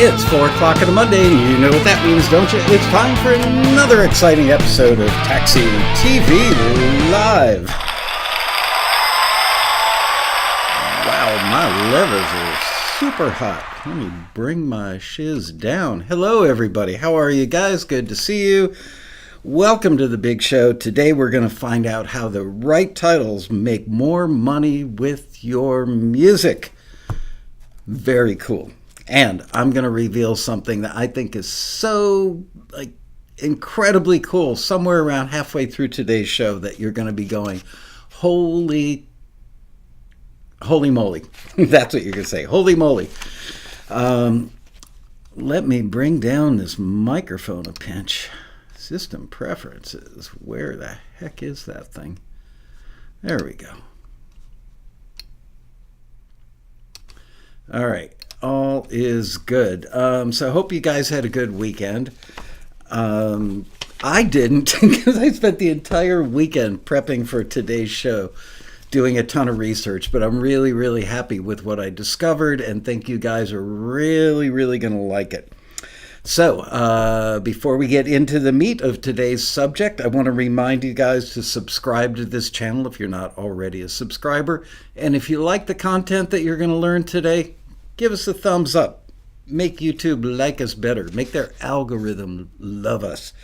It's 4 o'clock on a Monday, and you know what that means, don't you? It's time for another exciting episode of Taxi TV Live. Wow, my levers are super hot. Let me bring my shiz down. Hello, everybody. How are you guys? Good to see you. Welcome to the big show. Today we're going to find out how the right titles make more money with your music. Very cool. And I'm going to reveal something that I think is so incredibly cool somewhere around halfway through today's show that you're going to be going, holy moly. That's what you're going to say. Holy moly. Let me bring down this microphone a pinch. System preferences. Where the heck is that thing? There we go. All right. All is good. So I hope you guys had a good weekend. I didn't because I spent the entire weekend prepping for today's show, doing a ton of research, but I'm really, really happy with what I discovered and think you guys are really, really going to like it. So before we get into the meat of today's subject, I want to remind you guys to subscribe to this channel if you're not already a subscriber. And if you like the content that you're going to learn today, give us a thumbs up. Make YouTube like us better. Make their algorithm love us.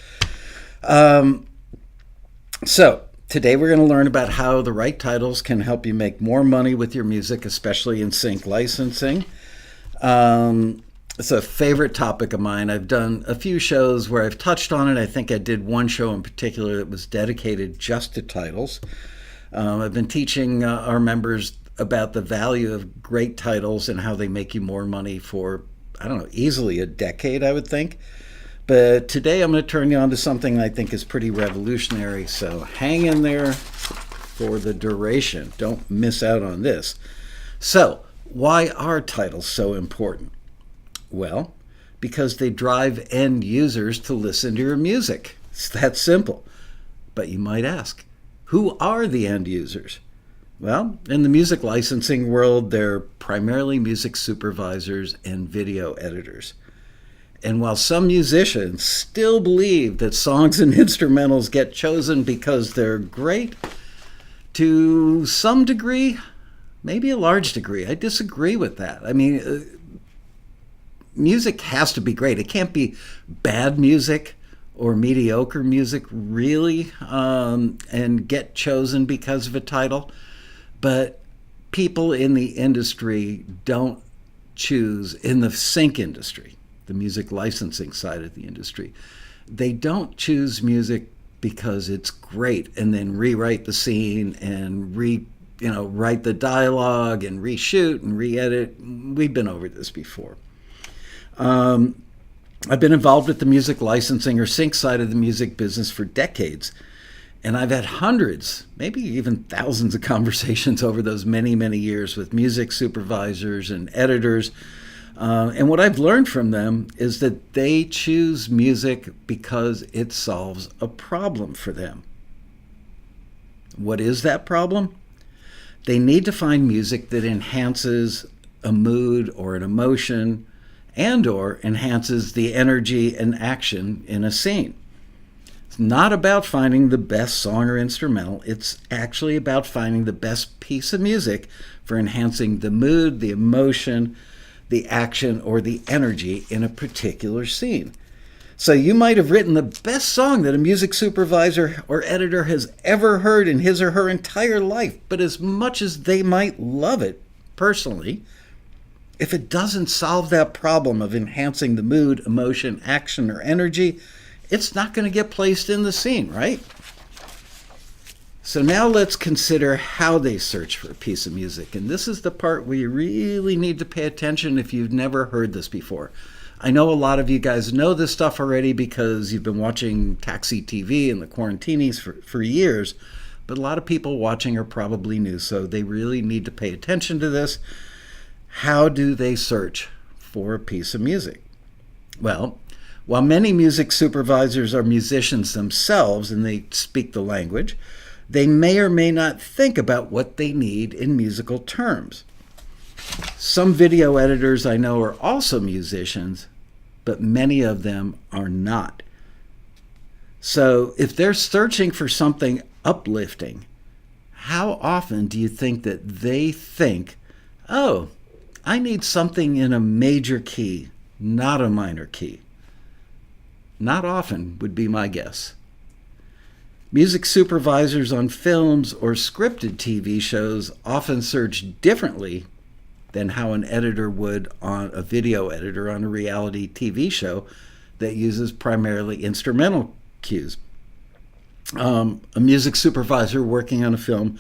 So today we're going to learn about how the right titles can help you make more money with your music, especially in sync licensing. It's a favorite topic of mine. I've done a few shows where I've touched on it. I think I did one show in particular that was dedicated just to titles. I've been teaching our members about the value of great titles and how they make you more money for, easily a decade, I would think. But today I'm going to turn you on to something I think is pretty revolutionary. So hang in there for the duration. Don't miss out on this. So why are titles so important? Well, because they drive end users to listen to your music. It's that simple. But you might ask, who are the end users? Well, in the music licensing world, they're primarily music supervisors and video editors. And while some musicians still believe that songs and instrumentals get chosen because they're great, to some degree, maybe a large degree, I disagree with that. I mean, music has to be great. It can't be bad music or mediocre music, really, and get chosen because of a title. But people in the industry don't choose, in the sync industry, the music licensing side of the industry, they don't choose music because it's great and then rewrite the scene and write the dialogue and reshoot and re-edit. We've been over this before. I've been involved with the music licensing or sync side of the music business for decades. And I've had hundreds, maybe even thousands of conversations over those many, many years with music supervisors and editors. And what I've learned from them is that they choose music because it solves a problem for them. What is that problem? They need to find music that enhances a mood or an emotion and/or enhances the energy and action in a scene. It's not about finding the best song or instrumental. It's actually about finding the best piece of music for enhancing the mood, the emotion, the action, or the energy in a particular scene. So you might have written the best song that a music supervisor or editor has ever heard in his or her entire life, but as much as they might love it personally, if it doesn't solve that problem of enhancing the mood, emotion, action, or energy, it's not going to get placed in the scene, right? So now let's consider how they search for a piece of music. And this is the part where you really need to pay attention if you've never heard this before. I know a lot of you guys know this stuff already because you've been watching Taxi TV and the Quarantinis for years, but a lot of people watching are probably new, so they really need to pay attention to this. How do they search for a piece of music? Well, while many music supervisors are musicians themselves and they speak the language, they may or may not think about what they need in musical terms. Some video editors I know are also musicians, but many of them are not. So if they're searching for something uplifting, how often do you think that they think, oh, I need something in a major key, not a minor key? Not often would be my guess. Music supervisors on films or scripted TV shows often search differently than how an editor would on a video editor on a reality TV show that uses primarily instrumental cues. A music supervisor working on a film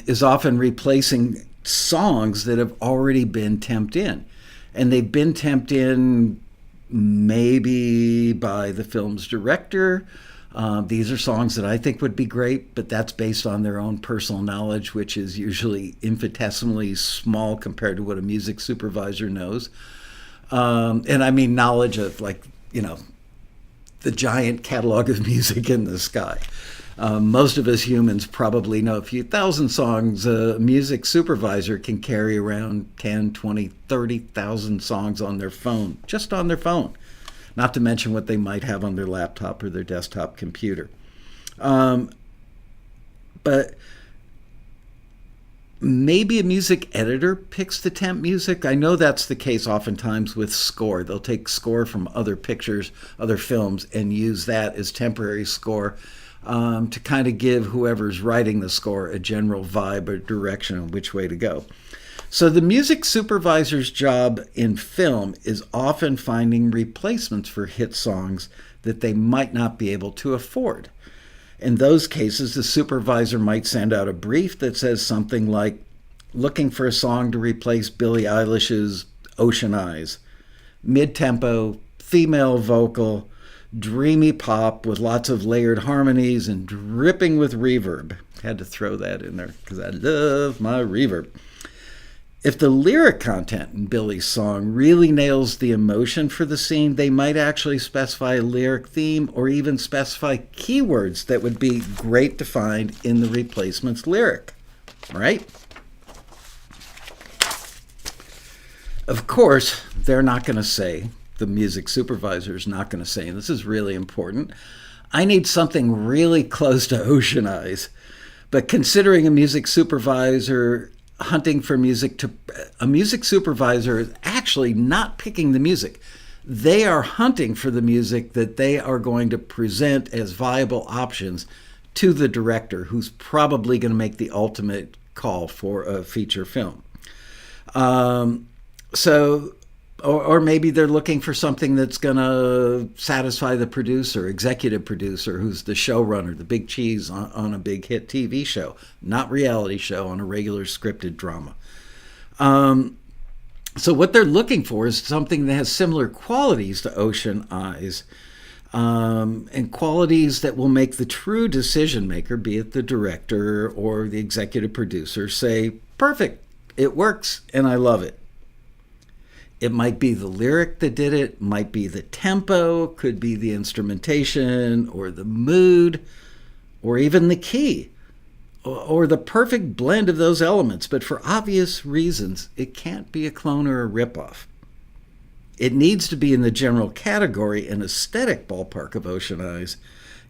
is often replacing songs that have already been temped in. And they've been temped in maybe by the film's director. These are songs that I think would be great, but that's based on their own personal knowledge, which is usually infinitesimally small compared to what a music supervisor knows. And I mean knowledge of, like, the giant catalog of music in the sky. Most of us humans probably know a few thousand songs. A music supervisor can carry around 10, 20, 30,000 songs on their phone, just on their phone, not to mention what they might have on their laptop or their desktop computer. But maybe a music editor picks the temp music. I know that's the case oftentimes with score. They'll take score from other pictures, other films, and use that as temporary score to kind of give whoever's writing the score a general vibe or direction on which way to go. So the music supervisor's job in film is often finding replacements for hit songs that they might not be able to afford. In those cases, the supervisor might send out a brief that says something like, looking for a song to replace Billie Eilish's Ocean Eyes. Mid-tempo, female vocal, dreamy pop with lots of layered harmonies and dripping with reverb. Had to throw that in there because I love my reverb. If the lyric content in Billie's song really nails the emotion for the scene, they might actually specify a lyric theme or even specify keywords that would be great to find in the replacement's lyric, right? Of course, they're not going to say, the music supervisor is not going to say, and this is really important, I need something really close to Ocean Eyes. But considering a music supervisor hunting for music, a music supervisor is actually not picking the music. They are hunting for the music that they are going to present as viable options to the director, who's probably going to make the ultimate call for a feature film. Or maybe they're looking for something that's going to satisfy the producer, executive producer, who's the showrunner, the big cheese on a big hit TV show, not reality show, on a regular scripted drama. So what they're looking for is something that has similar qualities to Ocean Eyes, and qualities that will make the true decision maker, be it the director or the executive producer, say, perfect, it works, and I love it. It might be the lyric that did it, might be the tempo, could be the instrumentation or the mood, or even the key, or the perfect blend of those elements. But for obvious reasons, it can't be a clone or a ripoff. It needs to be in the general category and aesthetic ballpark of Ocean Eyes,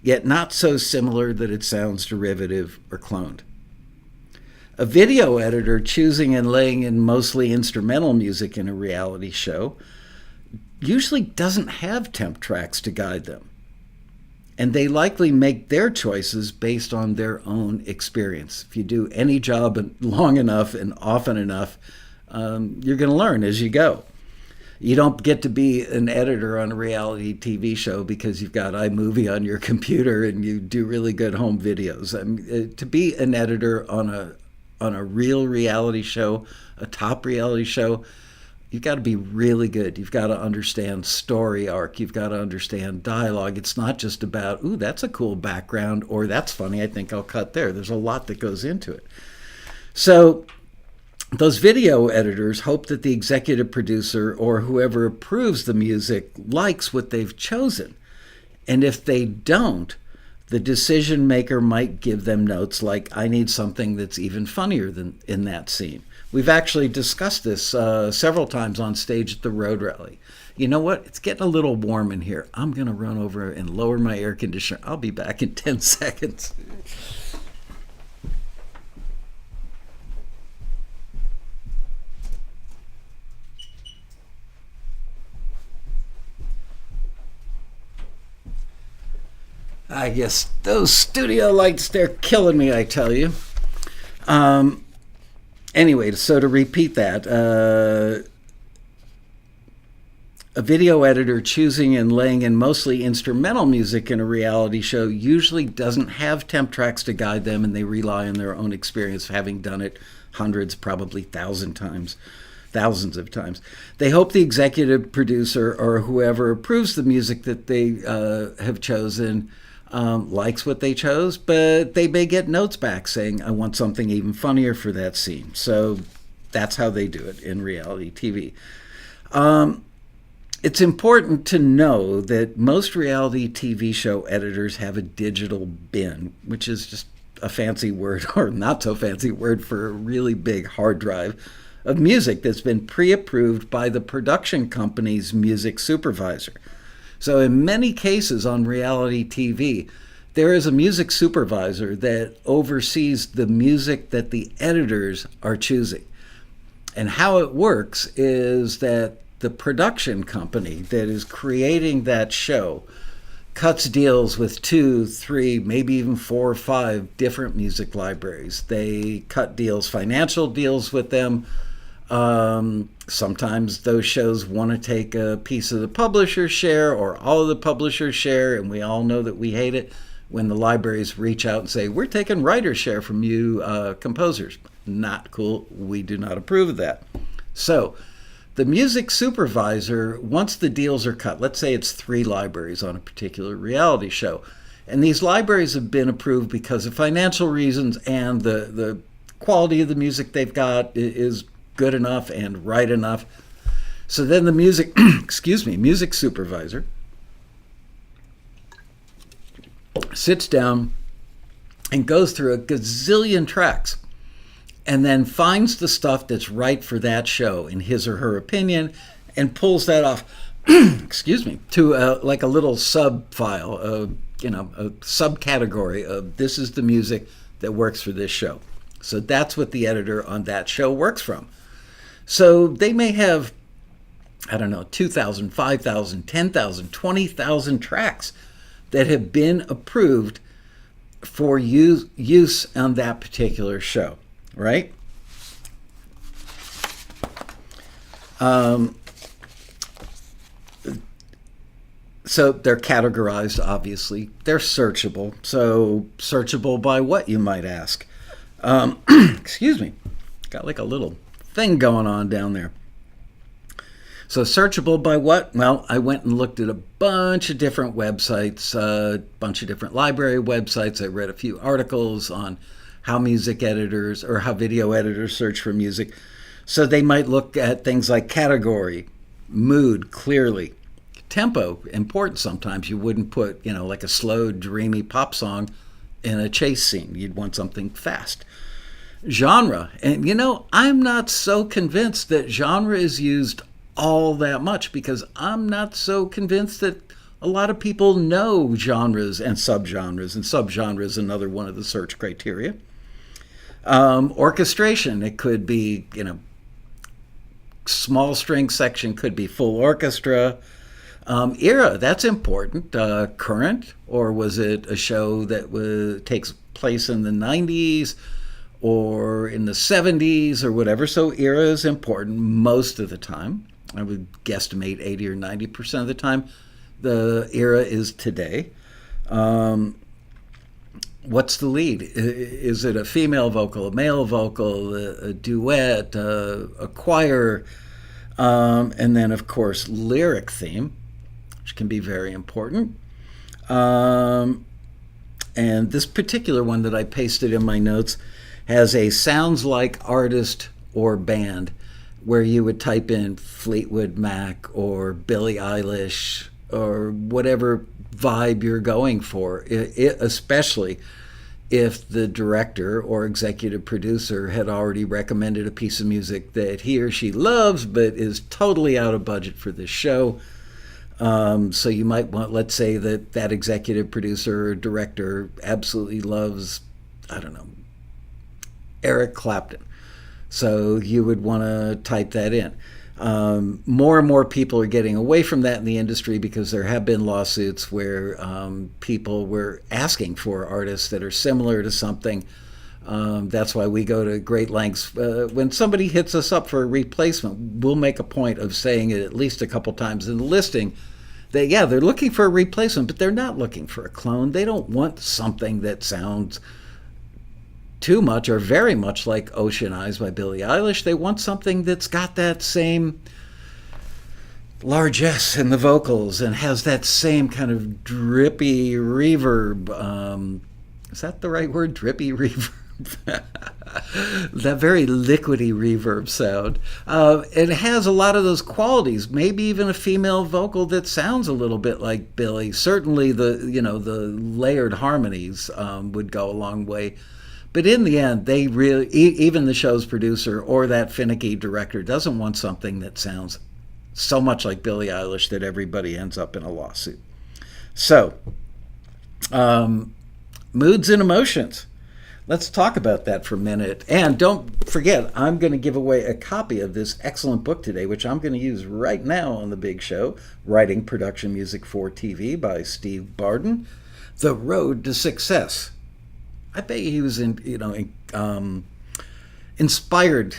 yet not so similar that it sounds derivative or cloned. A video editor choosing and laying in mostly instrumental music in a reality show usually doesn't have temp tracks to guide them. And they likely make their choices based on their own experience. If you do any job long enough and often enough, you're going to learn as you go. You don't get to be an editor on a reality TV show because you've got iMovie on your computer and you do really good home videos. I mean, to be an editor on a real reality show, a top reality show, you've got to be really good. You've got to understand story arc. You've got to understand dialogue. It's not just about, ooh, that's a cool background, or that's funny, I think I'll cut there. There's a lot that goes into it. So those video editors hope that the executive producer or whoever approves the music likes what they've chosen. And if they don't, the decision maker might give them notes like, I need something that's even funnier than in that scene. We've actually discussed this several times on stage at the Road Rally. You know what? It's getting a little warm in here. I'm going to run over and lower my air conditioner. I'll be back in 10 seconds. I guess those studio lights, they're killing me, I tell you. Anyway, so to repeat that, a video editor choosing and laying in mostly instrumental music in a reality show usually doesn't have temp tracks to guide them, and they rely on their own experience, having done it hundreds, probably thousands of times. They hope the executive producer or whoever approves the music that they have chosen likes what they chose, but they may get notes back saying, I want something even funnier for that scene. So that's how they do it in reality TV. It's important to know that most reality TV show editors have a digital bin, which is just a fancy word, or not so fancy word, for a really big hard drive of music that's been pre-approved by the production company's music supervisor. So in many cases on reality TV, there is a music supervisor that oversees the music that the editors are choosing. And how it works is that the production company that is creating that show cuts deals with 2, 3, maybe even 4 or 5 different music libraries. They cut deals, financial deals with them. Sometimes those shows want to take a piece of the publisher's share or all of the publisher's share, and we all know that we hate it when the libraries reach out and say, we're taking writer's share from you composers. Not cool. We do not approve of that. So the music supervisor, once the deals are cut, let's say it's 3 libraries on a particular reality show, and these libraries have been approved because of financial reasons, and the quality of the music they've got is good enough and right enough. So then the music music supervisor sits down and goes through a gazillion tracks and then finds the stuff that's right for that show in his or her opinion and pulls that off to like a little sub file, a subcategory of this is the music that works for this show. So that's what the editor on that show works from. So they may have, 2,000, 5,000, 10,000, 20,000 tracks that have been approved for use on that particular show, right? So they're categorized, obviously. They're searchable. So searchable by what, you might ask? Got like a little thing going on down there. So searchable by what? Well, I went and looked at a bunch of different websites, a bunch of different library websites. I read a few articles on how music editors or how video editors search for music. So they might look at things like category, mood, clearly, tempo, important sometimes. You wouldn't put, like a slow, dreamy pop song in a chase scene. You'd want something fast. Genre. And, I'm not so convinced that genre is used all that much, because I'm not so convinced that a lot of people know genres and subgenres is another one of the search criteria. Orchestration. It could be, small string section could be full orchestra. Era, that's important. Current, or was it a show that takes place in the 90s or in the 70s or whatever? So era is important most of the time. I would guesstimate 80 or 90% of the time the era is today. What's the lead? Is it a female vocal, a male vocal, a duet, a choir? And then, of course, lyric theme, which can be very important. And this particular one that I pasted in my notes has a sounds like artist or band, where you would type in Fleetwood Mac or Billie Eilish or whatever vibe you're going for. Especially if the director or executive producer had already recommended a piece of music that he or she loves but is totally out of budget for this show. So you might want, let's say that executive producer or director absolutely loves, I don't know, Eric Clapton. So you would want to type that in. More and more people are getting away from that in the industry because there have been lawsuits where people were asking for artists that are similar to something. That's why we go to great lengths. When somebody hits us up for a replacement, we'll make a point of saying it at least a couple times in the listing that, yeah, they're looking for a replacement, but they're not looking for a clone. They don't want something that sounds too much or very much like Ocean Eyes by Billie Eilish. They want something that's got that same largesse in the vocals and has that same kind of drippy reverb. Is that the right word? Drippy reverb? That very liquidy reverb sound. It has a lot of those qualities, maybe even a female vocal that sounds a little bit like Billie. Certainly the layered harmonies would go a long way. But in the end, they really, even the show's producer or that finicky director doesn't want something that sounds so much like Billie Eilish that everybody ends up in a lawsuit. So, moods and emotions. Let's talk about that for a minute. And don't forget, I'm going to give away a copy of this excellent book today, which I'm going to use right now on the big show, Writing Production Music for TV by Steve Barden, The Road to Success. I bet he was inspired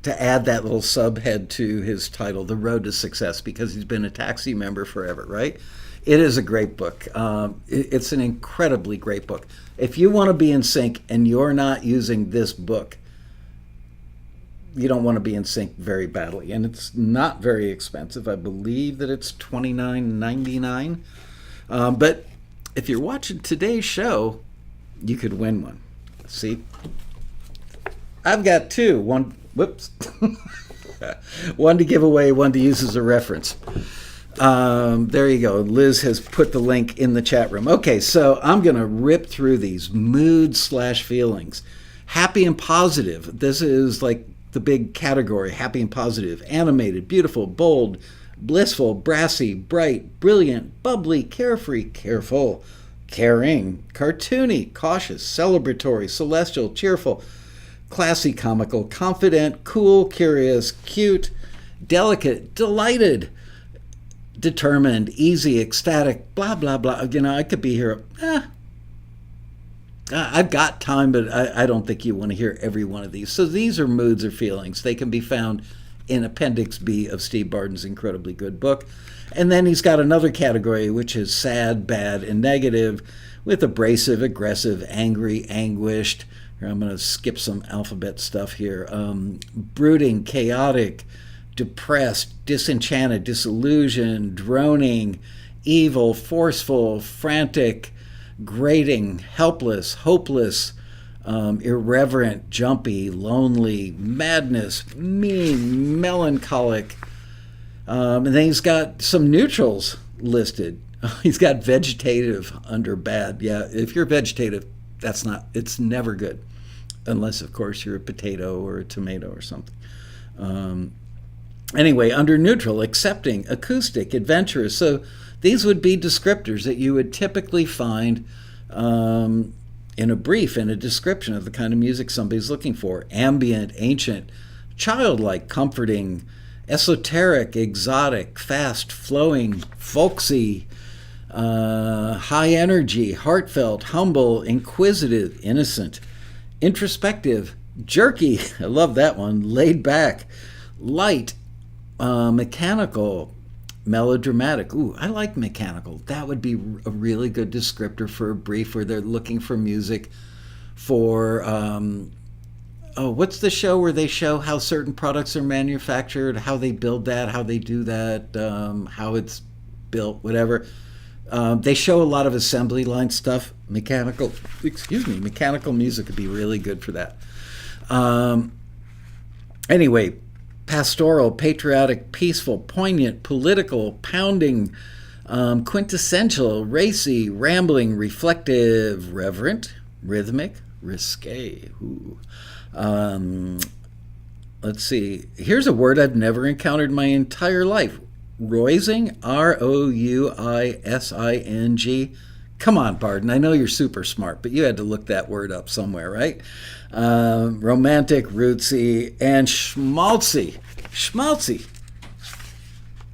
to add that little subhead to his title, The Road to Success, because he's been a Taxi member forever, right? It is a great book. It's an incredibly great book. If you want to be in sync and you're not using this book, you don't want to be in sync very badly. And it's not very expensive. I believe that it's $29.99. But if you're watching today's show, you could win one. See? I've got two. One to give away, one to use as a reference. There you go. Liz has put the link in the chat room. Okay, so I'm going to rip through these moods/feelings. Happy and positive. This is like the big category, happy and positive. Animated, beautiful, bold, blissful, brassy, bright, brilliant, bubbly, carefree, careful, caring, cartoony, cautious, celebratory, celestial, cheerful, classy, comical, confident, cool, curious, cute, delicate, delighted, determined, easy, ecstatic, blah, blah, blah. I could be here. I've got time, but I don't think you want to hear every one of these. So these are moods or feelings. They can be found in Appendix B of Steve Barden's incredibly good book. And then he's got another category, which is sad, bad, and negative, with abrasive, aggressive, angry, anguished. Here, I'm going to skip some alphabet stuff here. Brooding, chaotic, depressed, disenchanted, disillusioned, droning, evil, forceful, frantic, grating, helpless, hopeless, irreverent, jumpy, lonely, madness, mean, melancholic. And then he's got some neutrals listed. He's got vegetative under bad. Yeah, if you're vegetative, it's never good. Unless, of course, you're a potato or a tomato or something. Anyway, under neutral, accepting, acoustic, adventurous. So these would be descriptors that you would typically find in a brief, in a description of the kind of music somebody's looking for. Ambient, ancient, childlike, comforting, esoteric, exotic, fast, flowing, folksy, high energy, heartfelt, humble, inquisitive, innocent, introspective, jerky, I love that one, laid back, light, mechanical, melodramatic. Ooh, I like mechanical. That would be a really good descriptor for a brief where they're looking for music for, what's the show where they show how certain products are manufactured, how they build that, how they do that, how it's built, whatever. They show a lot of assembly line stuff. Mechanical music would be really good for that. Anyway, pastoral, patriotic, peaceful, poignant, political, pounding, quintessential, racy, rambling, reflective, reverent, Rhythmic, risque. Ooh. Let's see. Here's a word I've never encountered my entire life. Roising, Rouising. Come on, Barden. I know you're super smart, but you had to look that word up somewhere, right? Romantic, rootsy, and schmaltzy. Schmaltzy.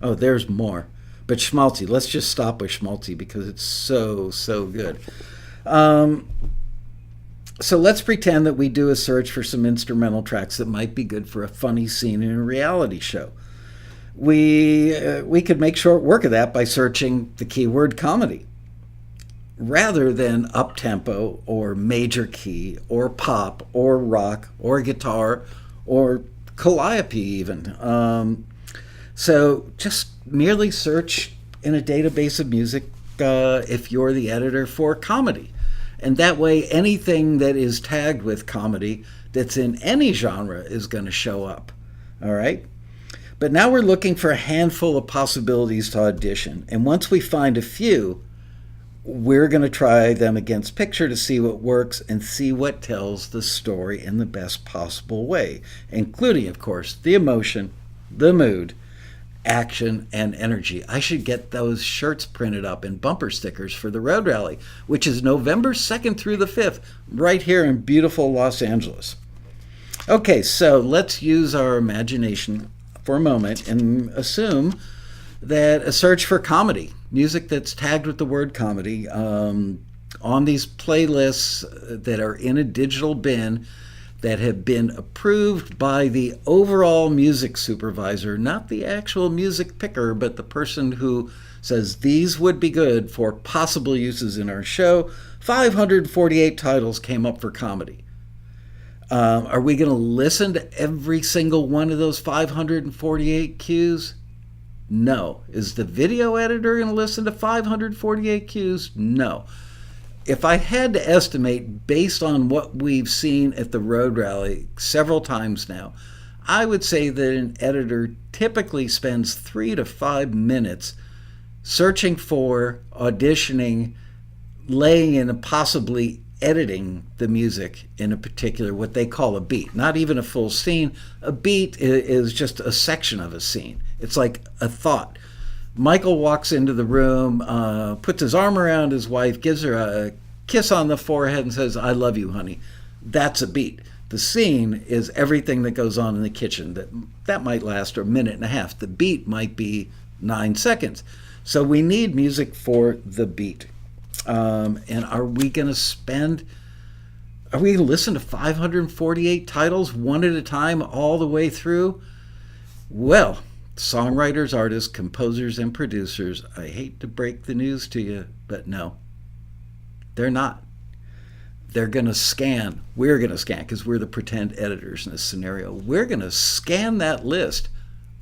Oh, there's more. But schmaltzy. Let's just stop with schmaltzy because it's so, so good. So let's pretend that we do a search for some instrumental tracks that might be good for a funny scene in a reality show. We could make short work of that by searching the keyword comedy, rather than up-tempo or major key or pop or rock or guitar or calliope even. So just merely search in a database of music if you're the editor for comedy. And that way, anything that is tagged with comedy that's in any genre is going to show up. All right? But now we're looking for a handful of possibilities to audition. And once we find a few, we're going to try them against picture to see what works and see what tells the story in the best possible way, including, of course, the emotion, the mood, action, and energy. I should get those shirts printed up in bumper stickers for the Road Rally, which is November 2nd through the 5th, right here in beautiful Los Angeles. Okay, so let's use our imagination for a moment and assume that a search for comedy, music that's tagged with the word comedy, on these playlists that are in a digital bin that have been approved by the overall music supervisor, not the actual music picker, but the person who says these would be good for possible uses in our show. 548 titles came up for comedy. Are we going to listen to every single one of those 548 cues? No. Is the video editor going to listen to 548 cues? No. If I had to estimate based on what we've seen at the Road Rally several times now, I would say that an editor typically spends 3 to 5 minutes searching for, auditioning, laying in, and possibly editing the music in a particular, what they call a beat. Not even a full scene. A beat is just a section of a scene. It's like a thought. Michael walks into the room, puts his arm around his wife, gives her a kiss on the forehead and says, "I love you, honey." That's a beat. The scene is everything that goes on in the kitchen. That might last a minute and a half. The beat might be 9 seconds. So we need music for the beat. And are we going to listen to 548 titles one at a time all the way through? Well, songwriters, artists, composers, and producers, I hate to break the news to you, but no, they're not. They're going to scan. We're going to scan, because we're the pretend editors in this scenario. We're going to scan that list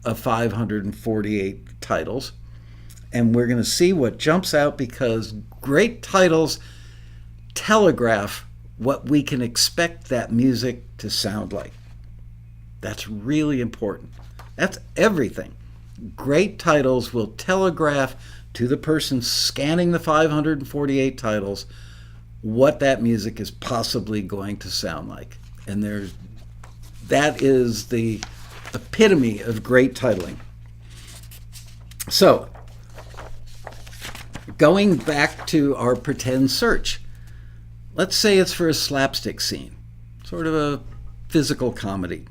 of 548 titles, and we're going to see what jumps out, because great titles telegraph what we can expect that music to sound like. That's really important. That's everything. Great titles will telegraph to the person scanning the 548 titles what that music is possibly going to sound like. And that is the epitome of great titling. So, going back to our pretend search, let's say it's for a slapstick scene, sort of a physical comedy.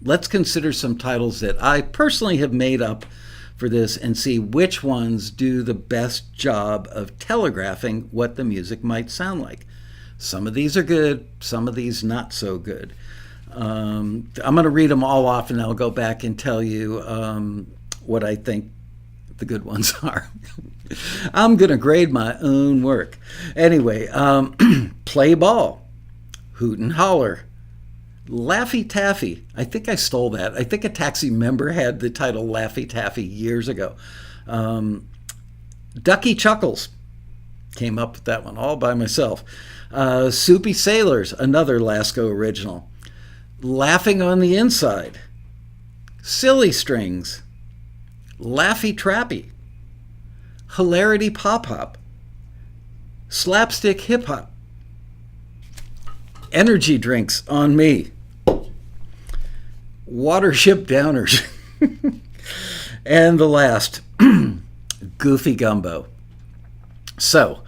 Let's consider some titles that I personally have made up for this and see which ones do the best job of telegraphing what the music might sound like. Some of these are good, some of these not so good. I'm going to read them all off, and I'll go back and tell you what I think the good ones are. I'm going to grade my own work. Anyway, play ball, hoot and holler, Laffy Taffy. I think I stole that. I think a Taxi member had the title Laffy Taffy years ago. Ducky Chuckles. Came up with that one all by myself. Soupy Sailors, another Lasco original. Laughing on the Inside. Silly Strings. Laffy Trappy. Hilarity Pop Hop. Slapstick Hip Hop. Energy drinks on me. Watership downers. And the last, Goofy Gumbo. So,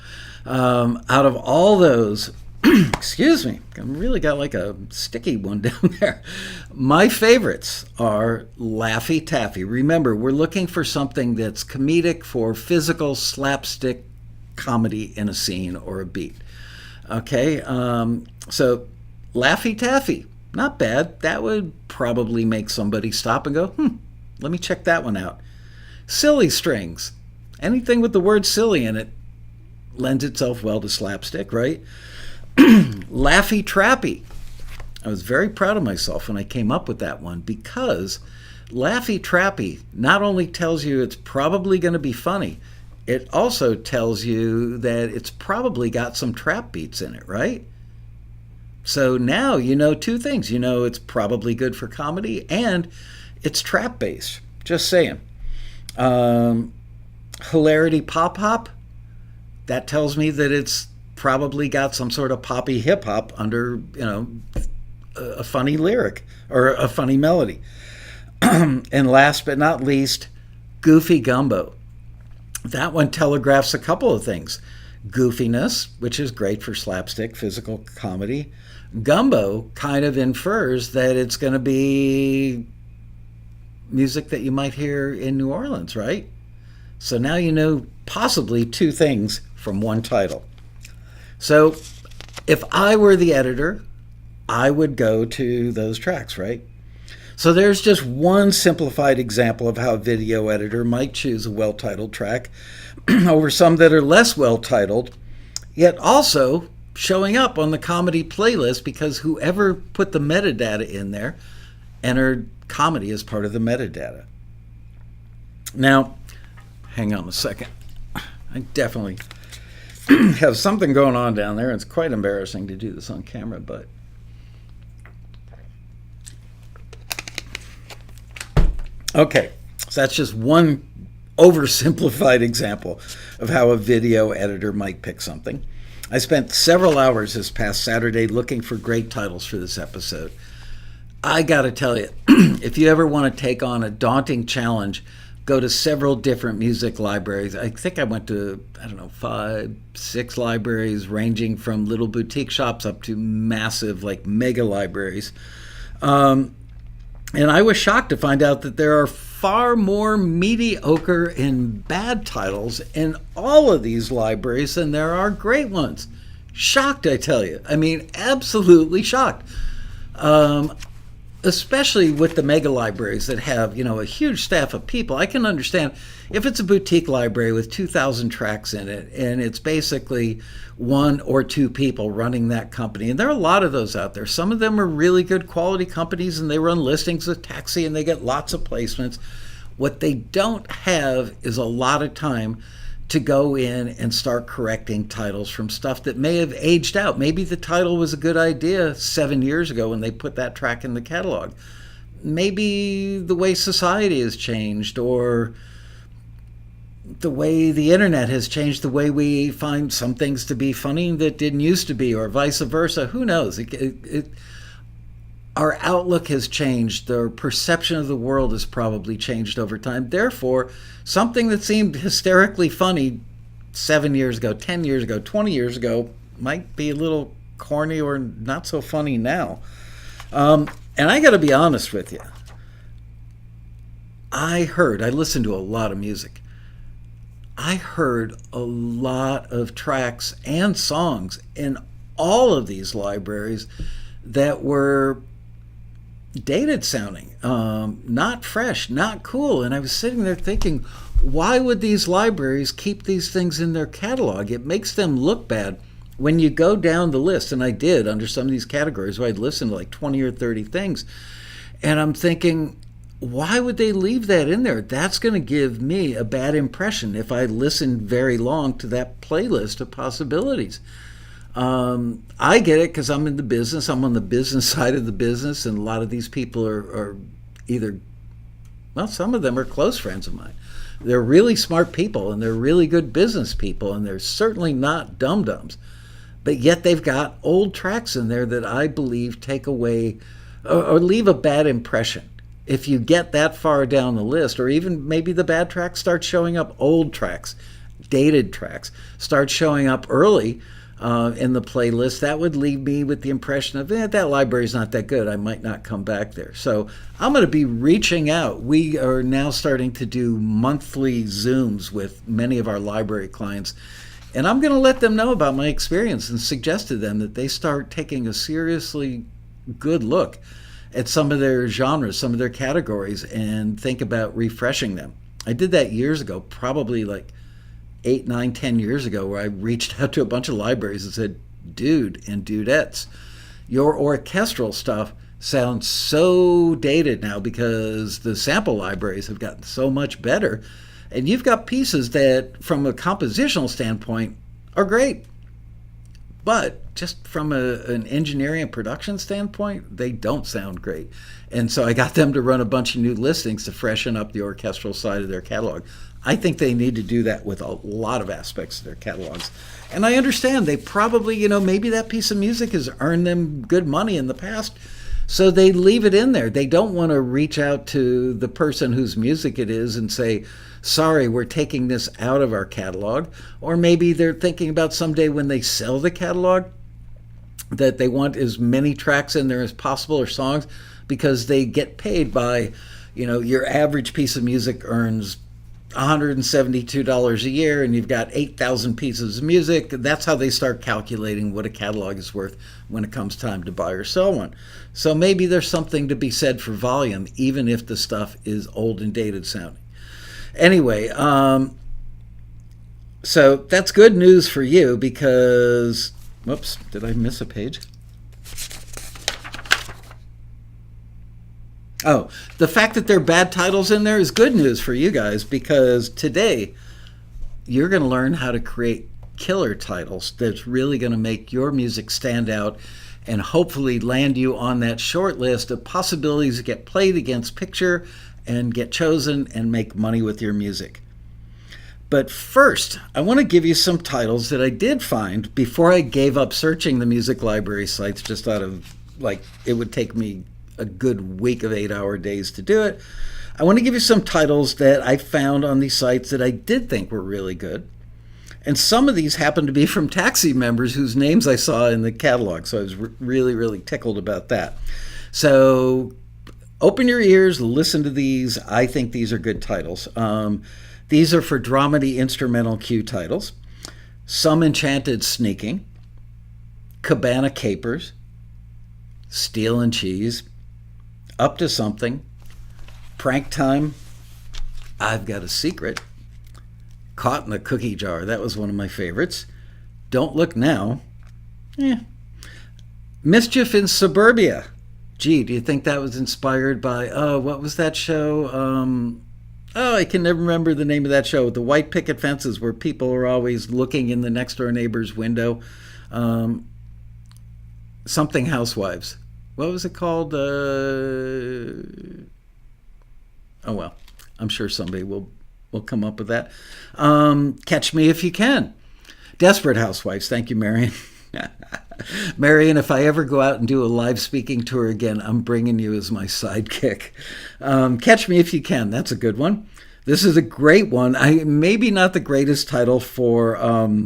out of all those, excuse me, I really got like a sticky one down there. My favorites are Laffy Taffy. Remember, we're looking for something that's comedic for physical slapstick comedy in a scene or a beat. Okay, so Laffy Taffy, not bad. That would probably make somebody stop and go, let me check that one out. Silly strings. Anything with the word silly in it lends itself well to slapstick, right? Laffy Trappy. I was very proud of myself when I came up with that one, because Laffy Trappy not only tells you it's probably going to be funny, it also tells you that it's probably got some trap beats in it, right? So now you know two things. You know it's probably good for comedy, and it's trap based. Just saying. Hilarity Pop Hop. That tells me that it's probably got some sort of poppy hip hop under, a funny lyric or a funny melody. And last but not least, Goofy Gumbo. That one telegraphs a couple of things. Goofiness, which is great for slapstick, physical comedy. Gumbo kind of infers that it's going to be music that you might hear in New Orleans, right? So now you know possibly two things from one title. So if I were the editor, I would go to those tracks, right? So there's just one simplified example of how a video editor might choose a well-titled track over some that are less well-titled, yet also showing up on the comedy playlist because whoever put the metadata in there entered comedy as part of the metadata. Now, hang on a second. I definitely have something going on down there. It's quite embarrassing to do this on camera, but okay, so that's just one oversimplified example of how a video editor might pick something. I spent several hours this past Saturday looking for great titles for this episode. I gotta tell you, if you ever want to take on a daunting challenge, go to several different music libraries. I think I went to, 5, 6 libraries, ranging from little boutique shops up to massive, like mega libraries. And I was shocked to find out that there are far more mediocre and bad titles in all of these libraries than there are great ones. Shocked, I tell you. I mean, absolutely shocked. Especially with the mega libraries that have, a huge staff of people. I can understand if it's a boutique library with 2,000 tracks in it and it's basically 1 or 2 people running that company. And there are a lot of those out there. Some of them are really good quality companies and they run listings with Taxi and they get lots of placements. What they don't have is a lot of time to go in and start correcting titles from stuff that may have aged out. Maybe the title was a good idea 7 years ago when they put that track in the catalog. Maybe the way society has changed, or the way the internet has changed the way we find some things to be funny that didn't used to be, or vice versa. Who knows? Our outlook has changed. Our perception of the world has probably changed over time. Therefore, something that seemed hysterically funny 7 years ago, 10 years ago, 20 years ago might be a little corny or not so funny now. And I got to be honest with you. I listened to a lot of music. I heard a lot of tracks and songs in all of these libraries that were dated sounding, not fresh, not cool. And I was sitting there thinking, why would these libraries keep these things in their catalog? It makes them look bad when you go down the list. And I did under some of these categories where I'd listen to like 20 or 30 things. And I'm thinking, why would they leave that in there? That's going to give me a bad impression if I listen very long to that playlist of possibilities. I get it because I'm in the business. I'm on the business side of the business, and a lot of these people are either, well, some of them are close friends of mine. They're really smart people, and they're really good business people, and they're certainly not dum-dums. but yet they've got old tracks in there that I believe take away or leave a bad impression. If you get that far down the list, or even maybe the bad tracks start showing up, old tracks, dated tracks, start showing up early in the playlist, that would leave me with the impression of, that library's not that good. I might not come back there. So I'm going to be reaching out. We are now starting to do monthly Zooms with many of our library clients, and I'm going to let them know about my experience and suggest to them that they start taking a seriously good look at some of their genres, some of their categories, and think about refreshing them. I did that years ago, probably like 8, 9, 10 years ago, where I reached out to a bunch of libraries and said, dude and dudettes, your orchestral stuff sounds so dated now because the sample libraries have gotten so much better. And you've got pieces that, from a compositional standpoint, are great. But just from an engineering and production standpoint, they don't sound great. And so I got them to run a bunch of new listings to freshen up the orchestral side of their catalog. I think they need to do that with a lot of aspects of their catalogs. And I understand they probably, maybe that piece of music has earned them good money in the past, so they leave it in there. They don't want to reach out to the person whose music it is and say, sorry, we're taking this out of our catalog. Or maybe they're thinking about someday when they sell the catalog that they want as many tracks in there as possible, or songs, because they get paid by, your average piece of music earns $172 a year, and you've got 8,000 pieces of music. That's how they start calculating what a catalog is worth when it comes time to buy or sell one. So maybe there's something to be said for volume, even if the stuff is old and dated sounding. Anyway, so that's good news for you because, whoops, did I miss a page? Oh, the fact that there are bad titles in there is good news for you guys, because today you're going to learn how to create killer titles that's really going to make your music stand out and hopefully land you on that short list of possibilities to get played against picture and get chosen and make money with your music. But first, I want to give you some titles that I did find before I gave up searching the music library sites, just out of, it would take me a good week of 8-hour days to do it. I want to give you some titles that I found on these sites that I did think were really good. And some of these happen to be from Taxi members whose names I saw in the catalog. So I was really, really tickled about that. So open your ears, listen to these. I think these are good titles. These are for Dramedy Instrumental Cue titles. Some Enchanted Sneaking, Cabana Capers, Steel and Cheese, Up to Something, Prank Time, I've Got a Secret, Caught in a Cookie Jar, that was one of my favorites, Don't Look Now, Mischief in Suburbia. Gee, do you think that was inspired by, what was that show? I can never remember the name of that show. The white picket fences where people are always looking in the next door neighbor's window. Something Housewives. What was it called? Oh, well, I'm sure somebody will come up with that. Catch Me If You Can. Desperate Housewives. Thank you, Marion. Marion, if I ever go out and do a live speaking tour again, I'm bringing you as my sidekick. Catch Me If You Can. That's a good one. This is a great one. Maybe not the greatest title for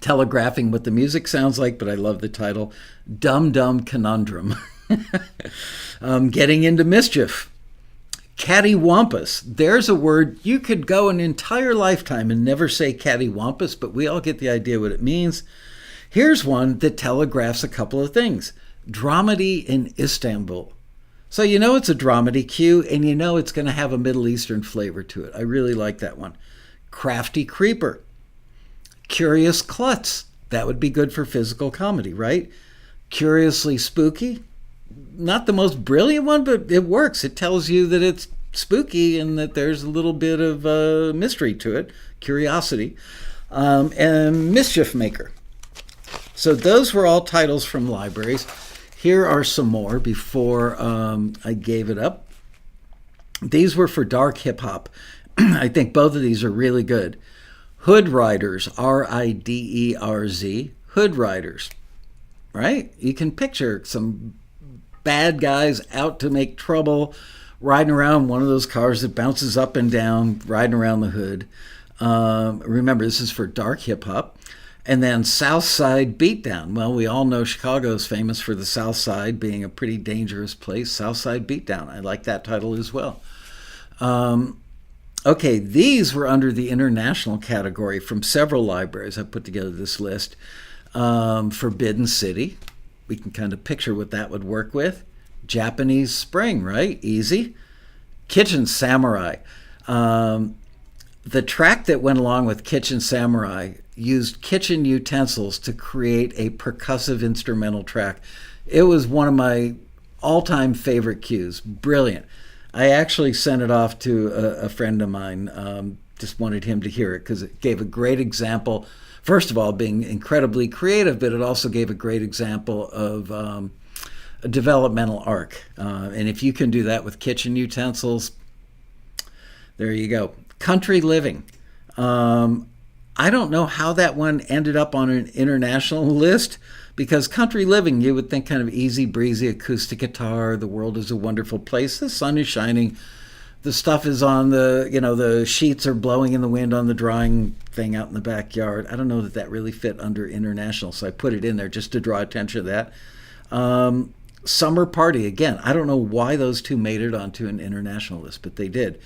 telegraphing what the music sounds like, but I love the title. Dum Dum Conundrum. Getting into Mischief. Cattywampus. There's a word you could go an entire lifetime and never say cattywampus, but we all get the idea what it means. Here's one that telegraphs a couple of things. Dramedy in Istanbul. So you know it's a dramedy cue, and you know it's going to have a Middle Eastern flavor to it. I really like that one. Crafty Creeper. Curious Klutz. That would be good for physical comedy, right? Curiously Spooky. Not the most brilliant one, but it works. It tells you that it's spooky and that there's a little bit of mystery to it. Curiosity. And Mischief Maker. So those were all titles from libraries. Here are some more before I gave it up. These were for dark hip hop. I think both of these are really good. Hood Riders, Riderz. Hood riders, right? You can picture some bad guys out to make trouble, riding around one of those cars that bounces up and down, riding around the hood. Remember, this is for dark hip hop. And then South Side Beatdown. Well, we all know Chicago's famous for the South Side being a pretty dangerous place. South Side Beatdown. I like that title as well. Okay, these were under the international category from several libraries. I put together this list. Forbidden City. We can kind of picture what that would work with. Japanese Spring, right? Easy. Kitchen Samurai. The track that went along with Kitchen Samurai used kitchen utensils to create a percussive instrumental track. It was one of my all-time favorite cues. Brilliant. I actually sent it off to a friend of mine. Just wanted him to hear it because it gave a great example. First of all, being incredibly creative, but it also gave a great example of a developmental arc. And if you can do that with kitchen utensils, there you go. Country Living. I don't know how that one ended up on an international list, because Country Living, you would think kind of easy breezy acoustic guitar, the world is a wonderful place, the sun is shining, the stuff is on the sheets are blowing in the wind on the drawing thing out in the backyard. I don't know that really fit under international, so I put it in there just to draw attention to that. Summer Party, again, I don't know why those two made it onto an international list, but they did.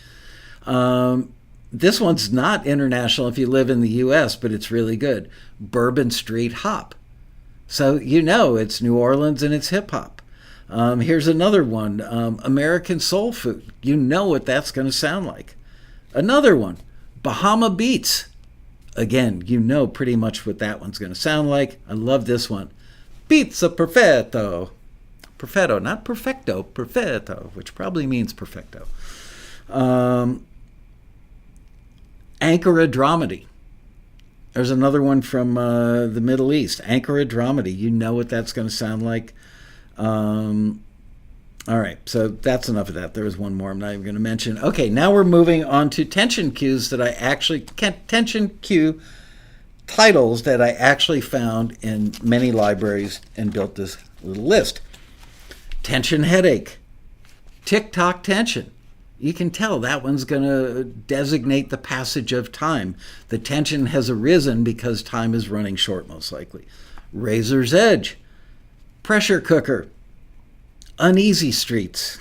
This one's not international if you live in the U.S., but it's really good. Bourbon Street Hop. So you know it's New Orleans and it's hip-hop. Here's another one, American Soul Food. You know what that's going to sound like. Another one, Bahama Beats. Again, you know pretty much what that one's going to sound like. I love this one. Pizza Perfetto. Perfetto, not perfecto, perfetto, which probably means perfecto. Ankara Dramedy. There's another one from the Middle East. Ankara Dramedy. You know what that's going to sound like. All right, so that's enough of that. There was one more I'm not even going to mention. Okay, now we're moving on to tension cues that I actually, tension cue titles that I actually found in many libraries and built this little list. Tension Headache. Tick-tock tension. You can tell that one's going to designate the passage of time. The tension has arisen because time is running short, most likely. Razor's Edge. Pressure Cooker. Uneasy Streets.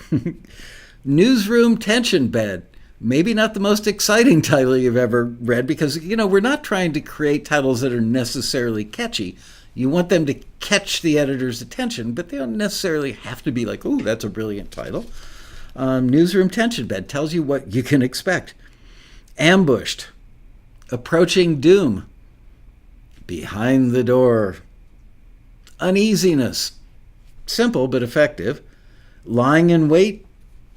Newsroom Tension Bed. Maybe not the most exciting title you've ever read because, we're not trying to create titles that are necessarily catchy. You want them to catch the editor's attention, but they don't necessarily have to be like, ooh, that's a brilliant title. Newsroom Tension Bed tells you what you can expect. Ambushed. Approaching Doom. Behind the Door. Uneasiness. Simple but effective. Lying in Wait.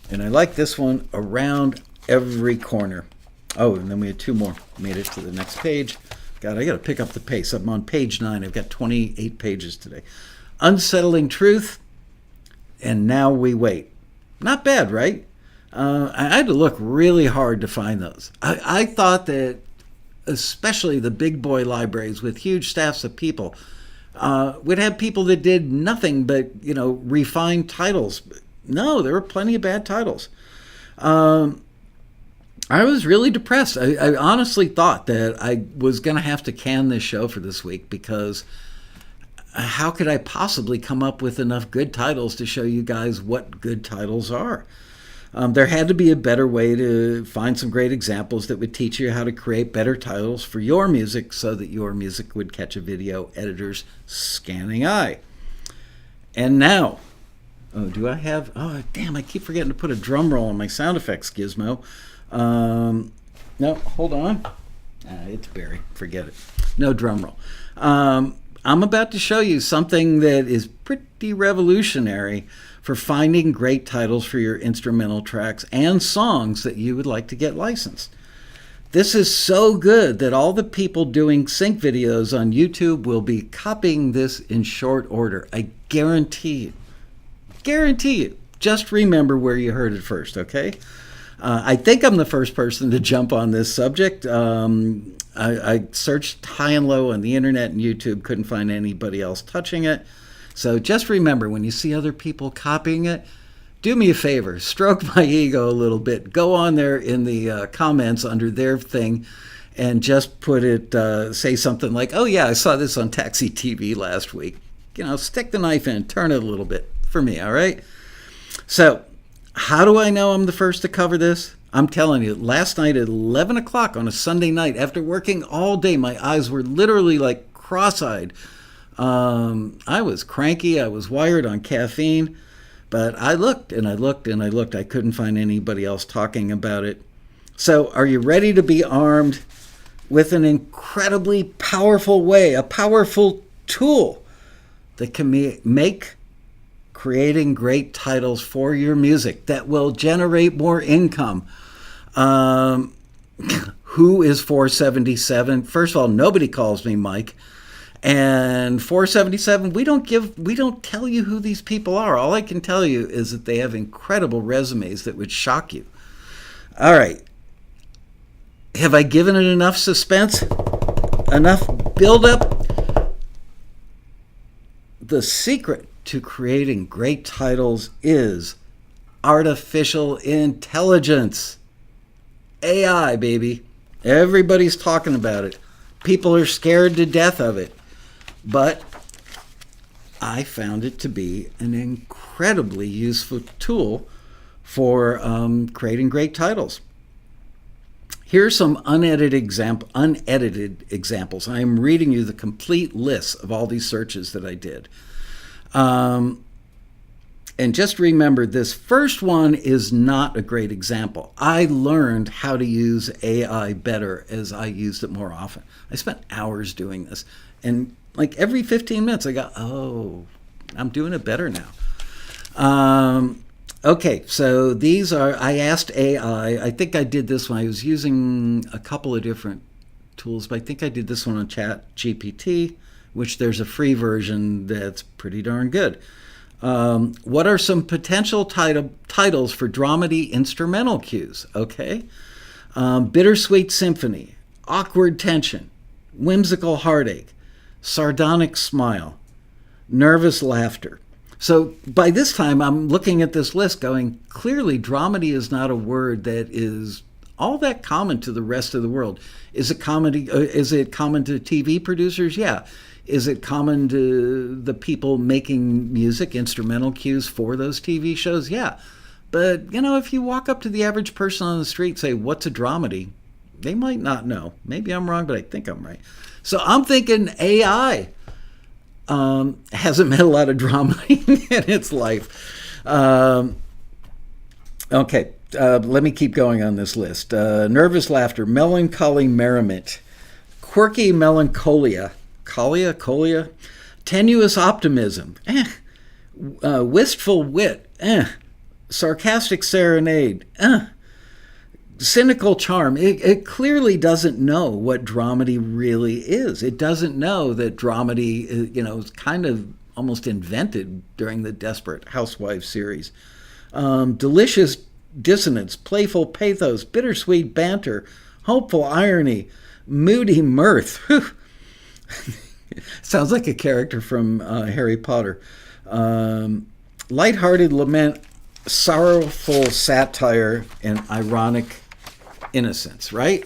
And I like this one, Around Every Corner. Oh, and then we had two more. Made it to the next page. God, I got to pick up the pace. I'm on page 9. I've got 28 pages today. Unsettling Truth. And Now We Wait. Not bad, right? I had to look really hard to find those. I thought that especially the big boy libraries with huge staffs of people would have people that did nothing but, refine titles. No, there were plenty of bad titles. I was really depressed. I honestly thought that I was going to have to can this show for this week because how could I possibly come up with enough good titles to show you guys what good titles are? There had to be a better way to find some great examples that would teach you how to create better titles for your music so that your music would catch a video editor's scanning eye. And now, do I have, damn, I keep forgetting to put a drum roll on my sound effects gizmo. No, hold on. It's buried, forget it. No drum roll. I'm about to show you something that is pretty revolutionary for finding great titles for your instrumental tracks and songs that you would like to get licensed. This is so good that all the people doing sync videos on YouTube will be copying this in short order. I guarantee you. Guarantee you. Just remember where you heard it first, okay? I think I'm the first person to jump on this subject. I searched high and low on the internet and YouTube, couldn't find anybody else touching it. So just remember, when you see other people copying it, do me a favor, stroke my ego a little bit. Go on there in the comments under their thing and just put it, say something like, oh yeah, I saw this on Taxi TV last week. Stick the knife in, turn it a little bit for me, all right? So, how do I know I'm the first to cover this? I'm telling you, last night at 11 o'clock on a Sunday night, after working all day, my eyes were literally like cross-eyed. I was cranky, I was wired on caffeine, but I looked and I looked and I looked. I couldn't find anybody else talking about it. So, are you ready to be armed with an incredibly powerful way, a powerful tool that can make creating great titles for your music that will generate more income? Who is 477? First of all, nobody calls me Mike. And 477, we don't tell you who these people are. All I can tell you is that they have incredible resumes that would shock you. All right. Have I given it enough suspense? Enough build-up? The secret to creating great titles is artificial intelligence. AI, baby. Everybody's talking about it. People are scared to death of it. But I found it to be an incredibly useful tool for creating great titles. Here's some unedited examples. I am reading you the complete list of all these searches that I did. And just remember, this first one is not a great example. I learned how to use AI better as I used it more often. I spent hours doing this. And like every 15 minutes, I go, oh, I'm doing it better now. Okay, so these are, I asked AI, I think I did this one. I was using a couple of different tools, but I think I did this one on Chat GPT, which there's a free version that's pretty darn good. What are some potential titles for Dramedy Instrumental Cues? Okay. Bittersweet Symphony, Awkward Tension, Whimsical Heartache, Sardonic Smile, Nervous Laughter. So by this time, I'm looking at this list going, clearly dramedy is not a word that is all that common to the rest of the world. Is it common to TV producers? Yeah. Is it common to the people making music, instrumental cues for those TV shows? Yeah. But, if you walk up to the average person on the street and say, what's a dramedy? They might not know. Maybe I'm wrong, but I think I'm right. So I'm thinking AI hasn't met a lot of dramedy in its life. Okay, let me keep going on this list. Nervous laughter, melancholy merriment, quirky melancholia, colia, tenuous optimism, wistful wit, sarcastic serenade, cynical charm. It clearly doesn't know what dramedy really is. It doesn't know that dramedy, is kind of almost invented during the Desperate Housewives series. Delicious dissonance, playful pathos, bittersweet banter, hopeful irony, moody mirth. Sounds like a character from Harry Potter. Lighthearted lament, sorrowful satire, and ironic innocence, right?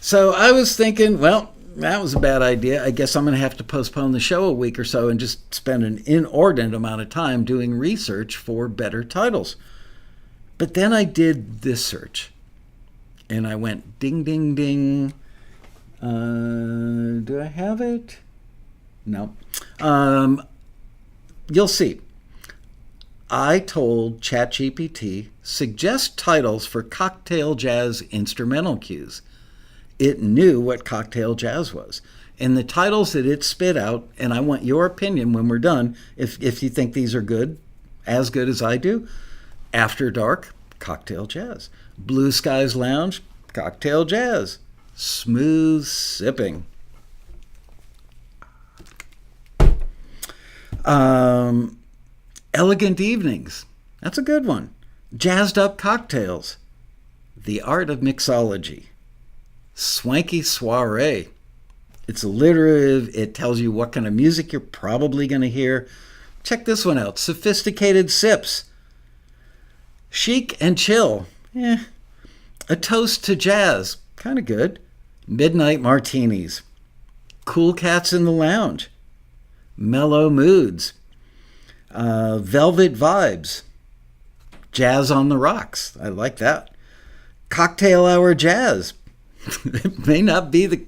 So I was thinking, well, that was a bad idea. I guess I'm going to have to postpone the show a week or so and just spend an inordinate amount of time doing research for better titles. But then I did this search, and I went ding, ding, ding. Do I have it? No. You'll see. I told Chat GPT, suggest titles for cocktail jazz instrumental cues. It knew what cocktail jazz was. And the titles that it spit out, and I want your opinion when we're done, if you think these are good as I do. After Dark, cocktail jazz. Blue Skies Lounge, cocktail jazz. Smooth sipping. Elegant Evenings. That's a good one. Jazzed Up Cocktails. The Art of Mixology. Swanky Soiree. It's alliterative. It tells you what kind of music you're probably going to hear. Check this one out. Sophisticated Sips. Chic and Chill. A Toast to Jazz. Kind of good. Midnight Martinis. Cool Cats in the Lounge. Mellow Moods. Velvet Vibes. Jazz on the Rocks. I like that. Cocktail Hour Jazz. It may not be the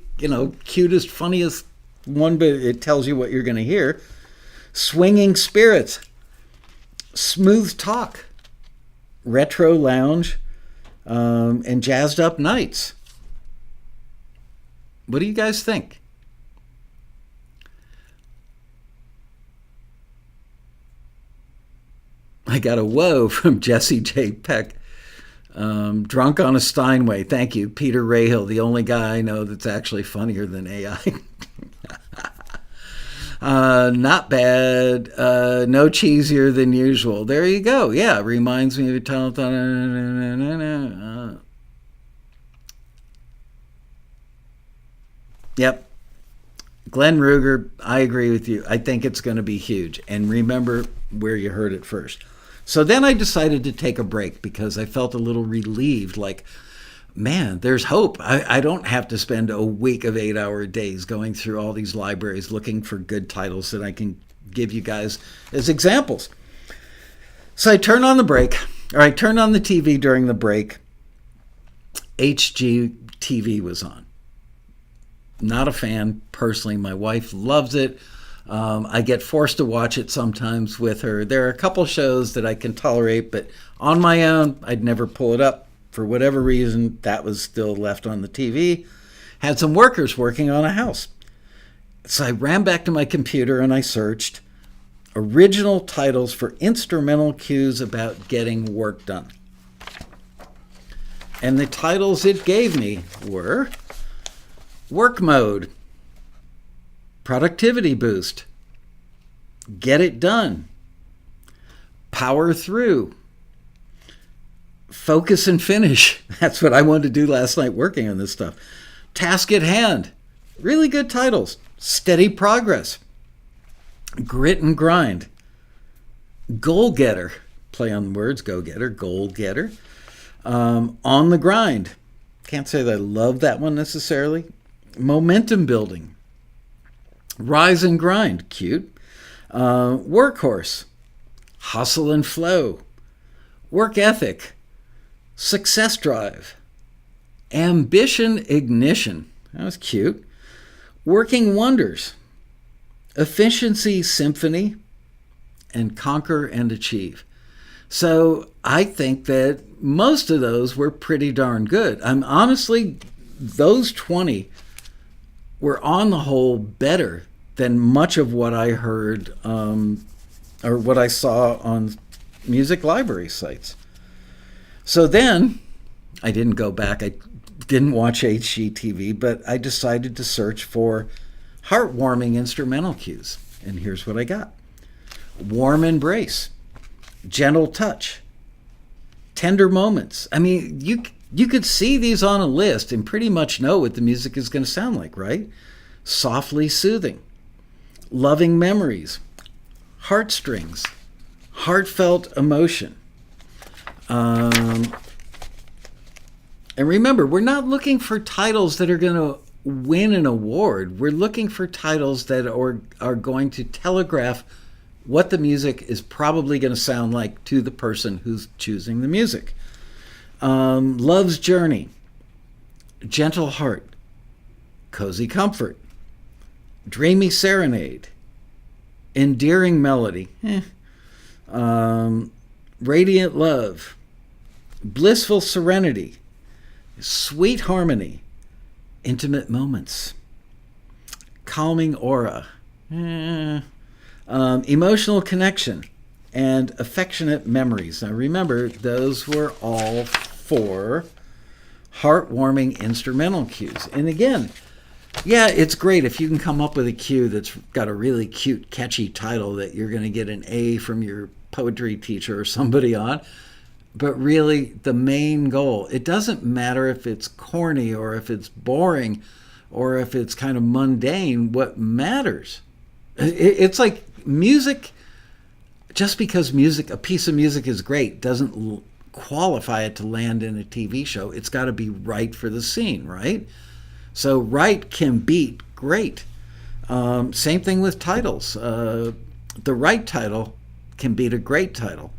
cutest, funniest one, but it tells you what you're going to hear. Swinging Spirits. Smooth Talk. Retro Lounge. And Jazzed Up Nights. What do you guys think? I got a whoa from Jesse J. Peck. Drunk on a Steinway. Thank you, Peter Rahill, the only guy I know that's actually funnier than AI. Not bad. No cheesier than usual. There you go. Yeah, reminds me of a title. Yep. Glenn Ruger, I agree with you. I think it's going to be huge. And remember where you heard it first. So then I decided to take a break because I felt a little relieved, like, man, there's hope. I don't have to spend a week of 8-hour days going through all these libraries looking for good titles that I can give you guys as examples. So I turned on the TV during the break. HGTV was on. Not a fan, personally. My wife loves it. I get forced to watch it sometimes with her. There are a couple shows that I can tolerate, but on my own, I'd never pull it up. For whatever reason, that was still left on the TV. Had some workers working on a house. So I ran back to my computer and I searched original titles for instrumental cues about getting work done. And the titles it gave me were Work Mode, Productivity Boost, Get It Done, Power Through, Focus and Finish. That's what I wanted to do last night working on this stuff. Task at Hand. Really good titles. Steady Progress. Grit and Grind. Goal Getter. Play on words. Go Getter. Goal Getter. On the Grind. Can't say that I love that one necessarily. Momentum Building. Rise and Grind. Cute. Workhorse. Hustle and Flow. Work Ethic. Success Drive. Ambition Ignition. That was cute. Working Wonders. Efficiency Symphony. And Conquer and Achieve. So I think that most of those were pretty darn good. Honestly, those 20 were on the whole better than much of what I heard or what I saw on music library sites. So then I didn't go back. I didn't watch HGTV, but I decided to search for heartwarming instrumental cues. And here's what I got. Warm Embrace. Gentle Touch. Tender Moments. I mean, you could see these on a list and pretty much know what the music is going to sound like, right? Softly Soothing. Loving Memories. Heartstrings. Heartfelt Emotion. And remember, we're not looking for titles that are going to win an award. We're looking for titles that are going to telegraph what the music is probably going to sound like to the person who's choosing the music. Love's Journey. Gentle Heart. Cozy Comfort. Dreamy Serenade. Endearing Melody. Radiant Love. Blissful Serenity. Sweet Harmony. Intimate Moments. Calming Aura. Emotional Connection. And Affectionate Memories. Now remember, those were all for heartwarming instrumental cues. And again, yeah, it's great if you can come up with a cue that's got a really cute, catchy title that you're going to get an A from your poetry teacher or somebody on. But really, the main goal, it doesn't matter if it's corny or if it's boring or if it's kind of mundane. What matters, it's like music. Just because a piece of music is great doesn't qualify it to land in a TV show. It's got to be right for the scene, right? So right can beat great. Same thing with titles. The right title can beat a great title,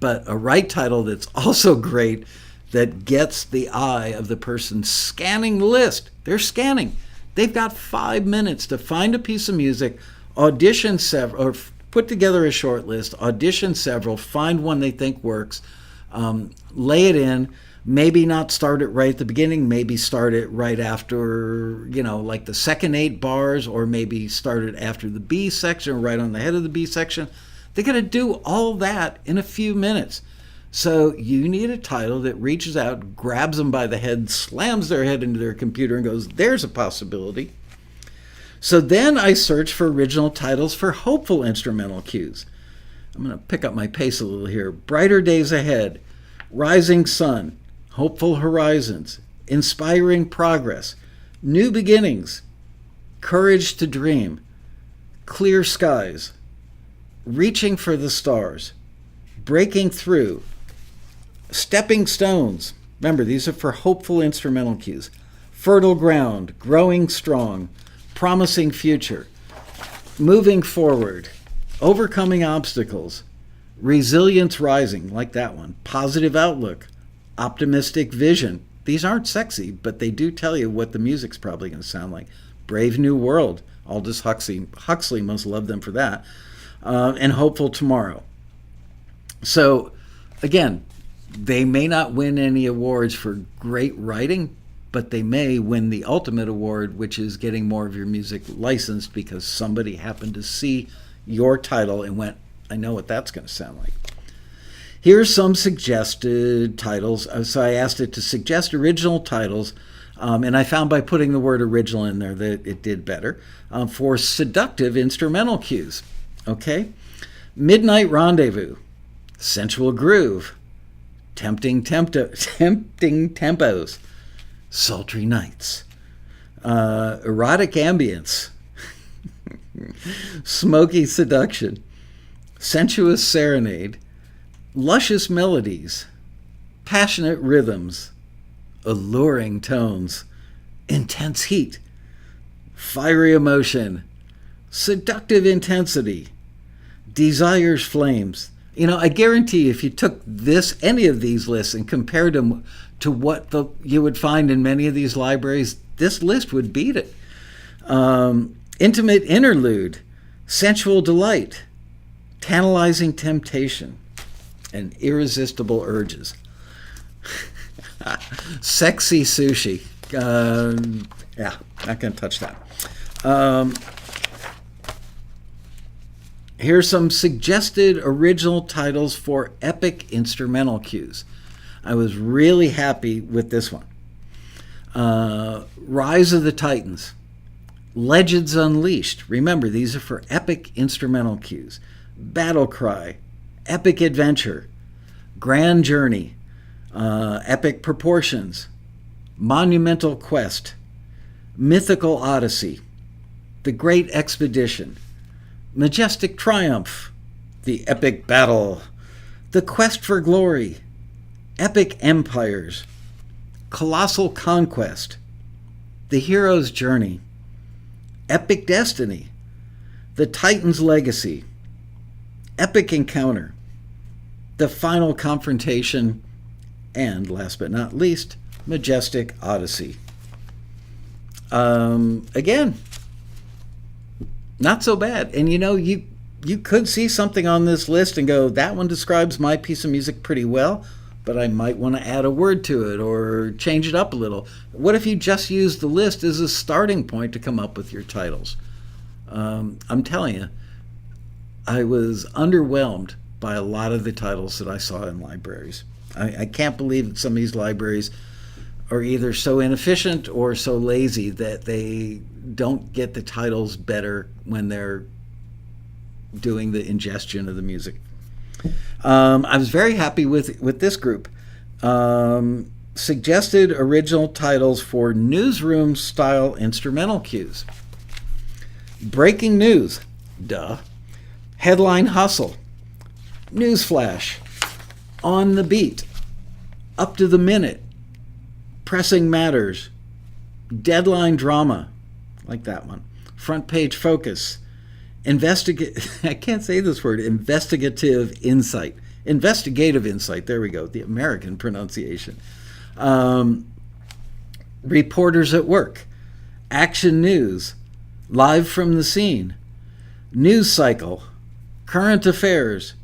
but a right title that's also great, that gets the eye of the person scanning the list. They're scanning. They've got 5 minutes to find a piece of music, audition several, or put together a short list, audition several, find one they think works, lay it in, maybe not start it right at the beginning, maybe start it right after, like the second 8 bars, or maybe start it after the B section, or right on the head of the B section. They're going to do all that in a few minutes. So you need a title that reaches out, grabs them by the head, slams their head into their computer and goes, there's a possibility. So then I search for original titles for hopeful instrumental cues. I'm going to pick up my pace a little here. Brighter Days Ahead, Rising Sun, Hopeful Horizons, Inspiring Progress, New Beginnings, Courage to Dream, Clear Skies, Reaching for the Stars, Breaking Through, Stepping Stones. Remember, these are for hopeful instrumental cues. Fertile Ground, Growing Strong, Promising Future, Moving Forward, Overcoming Obstacles, Resilience Rising, like that one, Positive Outlook, Optimistic Vision. These aren't sexy, but they do tell you what the music's probably going to sound like. Brave New World, Aldous Huxley must love them for that, and Hopeful Tomorrow. So, again, they may not win any awards for great writing, but they may win the ultimate award, which is getting more of your music licensed because somebody happened to see your title and went, I know what that's going to sound like. Here's some suggested titles. So I asked it to suggest original titles, and I found by putting the word original in there that it did better, for seductive instrumental cues. Okay? Midnight Rendezvous, Sensual Groove, Tempting Tempos, Sultry Nights, Erotic Ambience, Smoky Seduction, Sensuous Serenade, Luscious Melodies, Passionate Rhythms, Alluring Tones, Intense Heat, Fiery Emotion, Seductive Intensity, Desire's Flames. I guarantee if you took any of these lists and compared them to what you would find in many of these libraries, this list would beat it. Intimate Interlude, Sensual Delight, Tantalizing Temptation, and Irresistible Urges. Sexy Sushi. Not going to touch that. Here's some suggested original titles for epic instrumental cues. I was really happy with this one. Rise of the Titans, Legends Unleashed. Remember, these are for epic instrumental cues. Battle Cry, Epic Adventure, Grand Journey, Epic Proportions, Monumental Quest, Mythical Odyssey, The Great Expedition, Majestic Triumph, The Epic Battle, The Quest for Glory, Epic Empires, Colossal Conquest, The Hero's Journey, Epic Destiny, The Titan's Legacy, Epic Encounter, The Final Confrontation, and last but not least, Majestic Odyssey. Again, not so bad. And you could see something on this list and go, that one describes my piece of music pretty well, but I might want to add a word to it or change it up a little. What if you just use the list as a starting point to come up with your titles? I'm telling you, I was underwhelmed by a lot of the titles that I saw in libraries. I can't believe that some of these libraries are either so inefficient or so lazy that they don't get the titles better when they're doing the ingestion of the music. I was very happy with this group. Suggested original titles for Newsroom-Style Instrumental Cues. Breaking news, duh. Headline hustle. Newsflash. On the beat. Up to the minute. Pressing matters. Deadline drama. Like that one. Front page focus. I can't say this word. Investigative insight. Investigative insight. There we go. The American pronunciation. Reporters at work. Action news. Live from the scene. News cycle. Current affairs.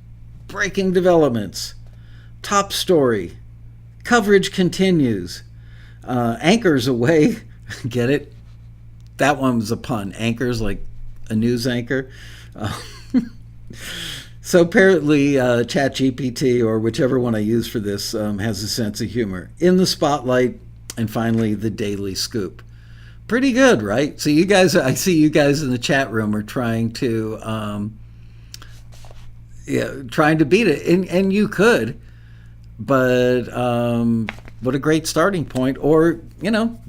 Breaking developments. Top story. Coverage continues. Anchors away. Get it? That one was a pun. Anchors, like a news anchor. So apparently Chat GPT, or whichever one I use for this, has a sense of humor. In the spotlight, and finally the daily scoop. Pretty good, right? So you guys, I see you guys in the chat room are trying to beat it, and you could, but what a great starting point. Or,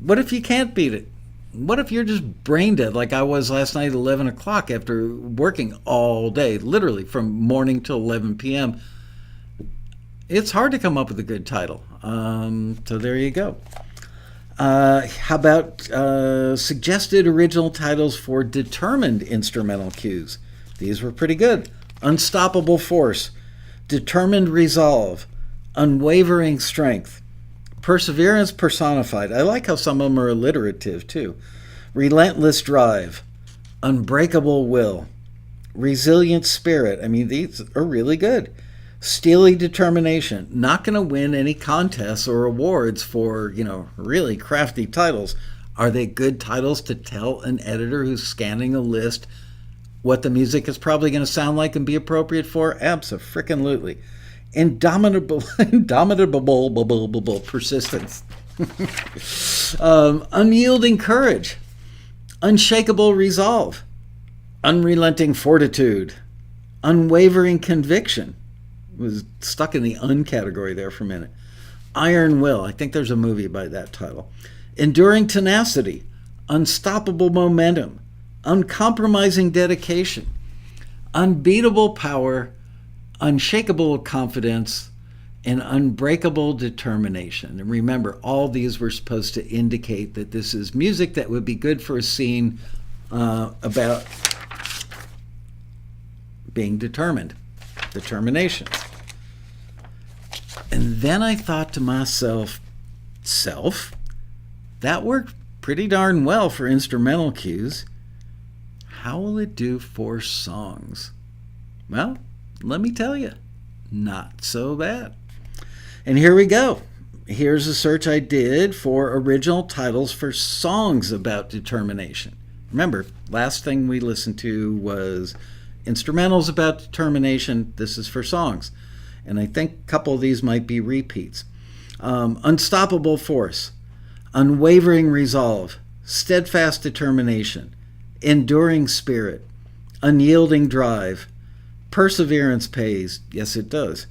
what if you can't beat it? What if you're just brain dead like I was last night at 11 o'clock after working all day, literally from morning till 11 p.m.? It's hard to come up with a good title. So there you go. How about suggested original titles for determined instrumental cues? These were pretty good. Unstoppable force, determined resolve, unwavering strength, perseverance personified. I like how some of them are alliterative too. Relentless drive, unbreakable will, resilient spirit. I mean, these are really good. Steely determination. Not going to win any contests or awards for, really crafty titles. Are they good titles to tell an editor who's scanning a list what the music is probably going to sound like and be appropriate for? Abso-frickin-lutely. Indomitable persistence. Unyielding courage. Unshakable resolve. Unrelenting fortitude. Unwavering conviction. Was stuck in the category there for a minute. Iron will. I think there's a movie by that title. Enduring tenacity. Unstoppable momentum. Uncompromising dedication. Unbeatable power. Unshakable confidence, and unbreakable determination. And remember, all these were supposed to indicate that this is music that would be good for a scene about being determined. Determination. And then I thought to myself, that worked pretty darn well for instrumental cues. How will it do for songs? Well, let me tell you, not so bad. And here we go. Here's a search I did for original titles for songs about determination. Remember, last thing we listened to was instrumentals about determination. This is for songs. And I think a couple of these might be repeats. Unstoppable force, unwavering resolve, steadfast determination, enduring spirit, unyielding drive, perseverance pays. Yes, it does.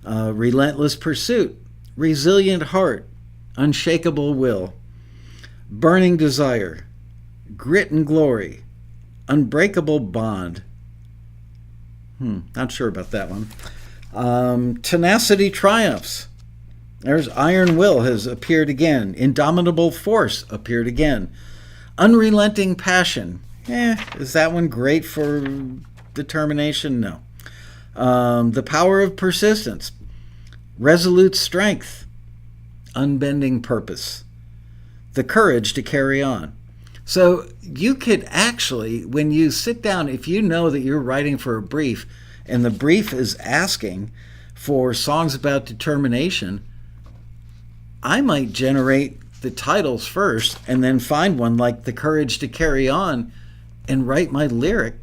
Relentless pursuit, resilient heart, unshakable will, burning desire, grit and glory, unbreakable bond. Not sure about that one. Tenacity triumphs. There's iron will has appeared again. Indomitable force appeared again. Unrelenting passion. Is that one great for determination? No. The power of persistence. Resolute strength. Unbending purpose. The courage to carry on. So you could actually, when you sit down, if you know that you're writing for a brief and the brief is asking for songs about determination, I might generate the titles first and then find one like The Courage to Carry On and write my lyric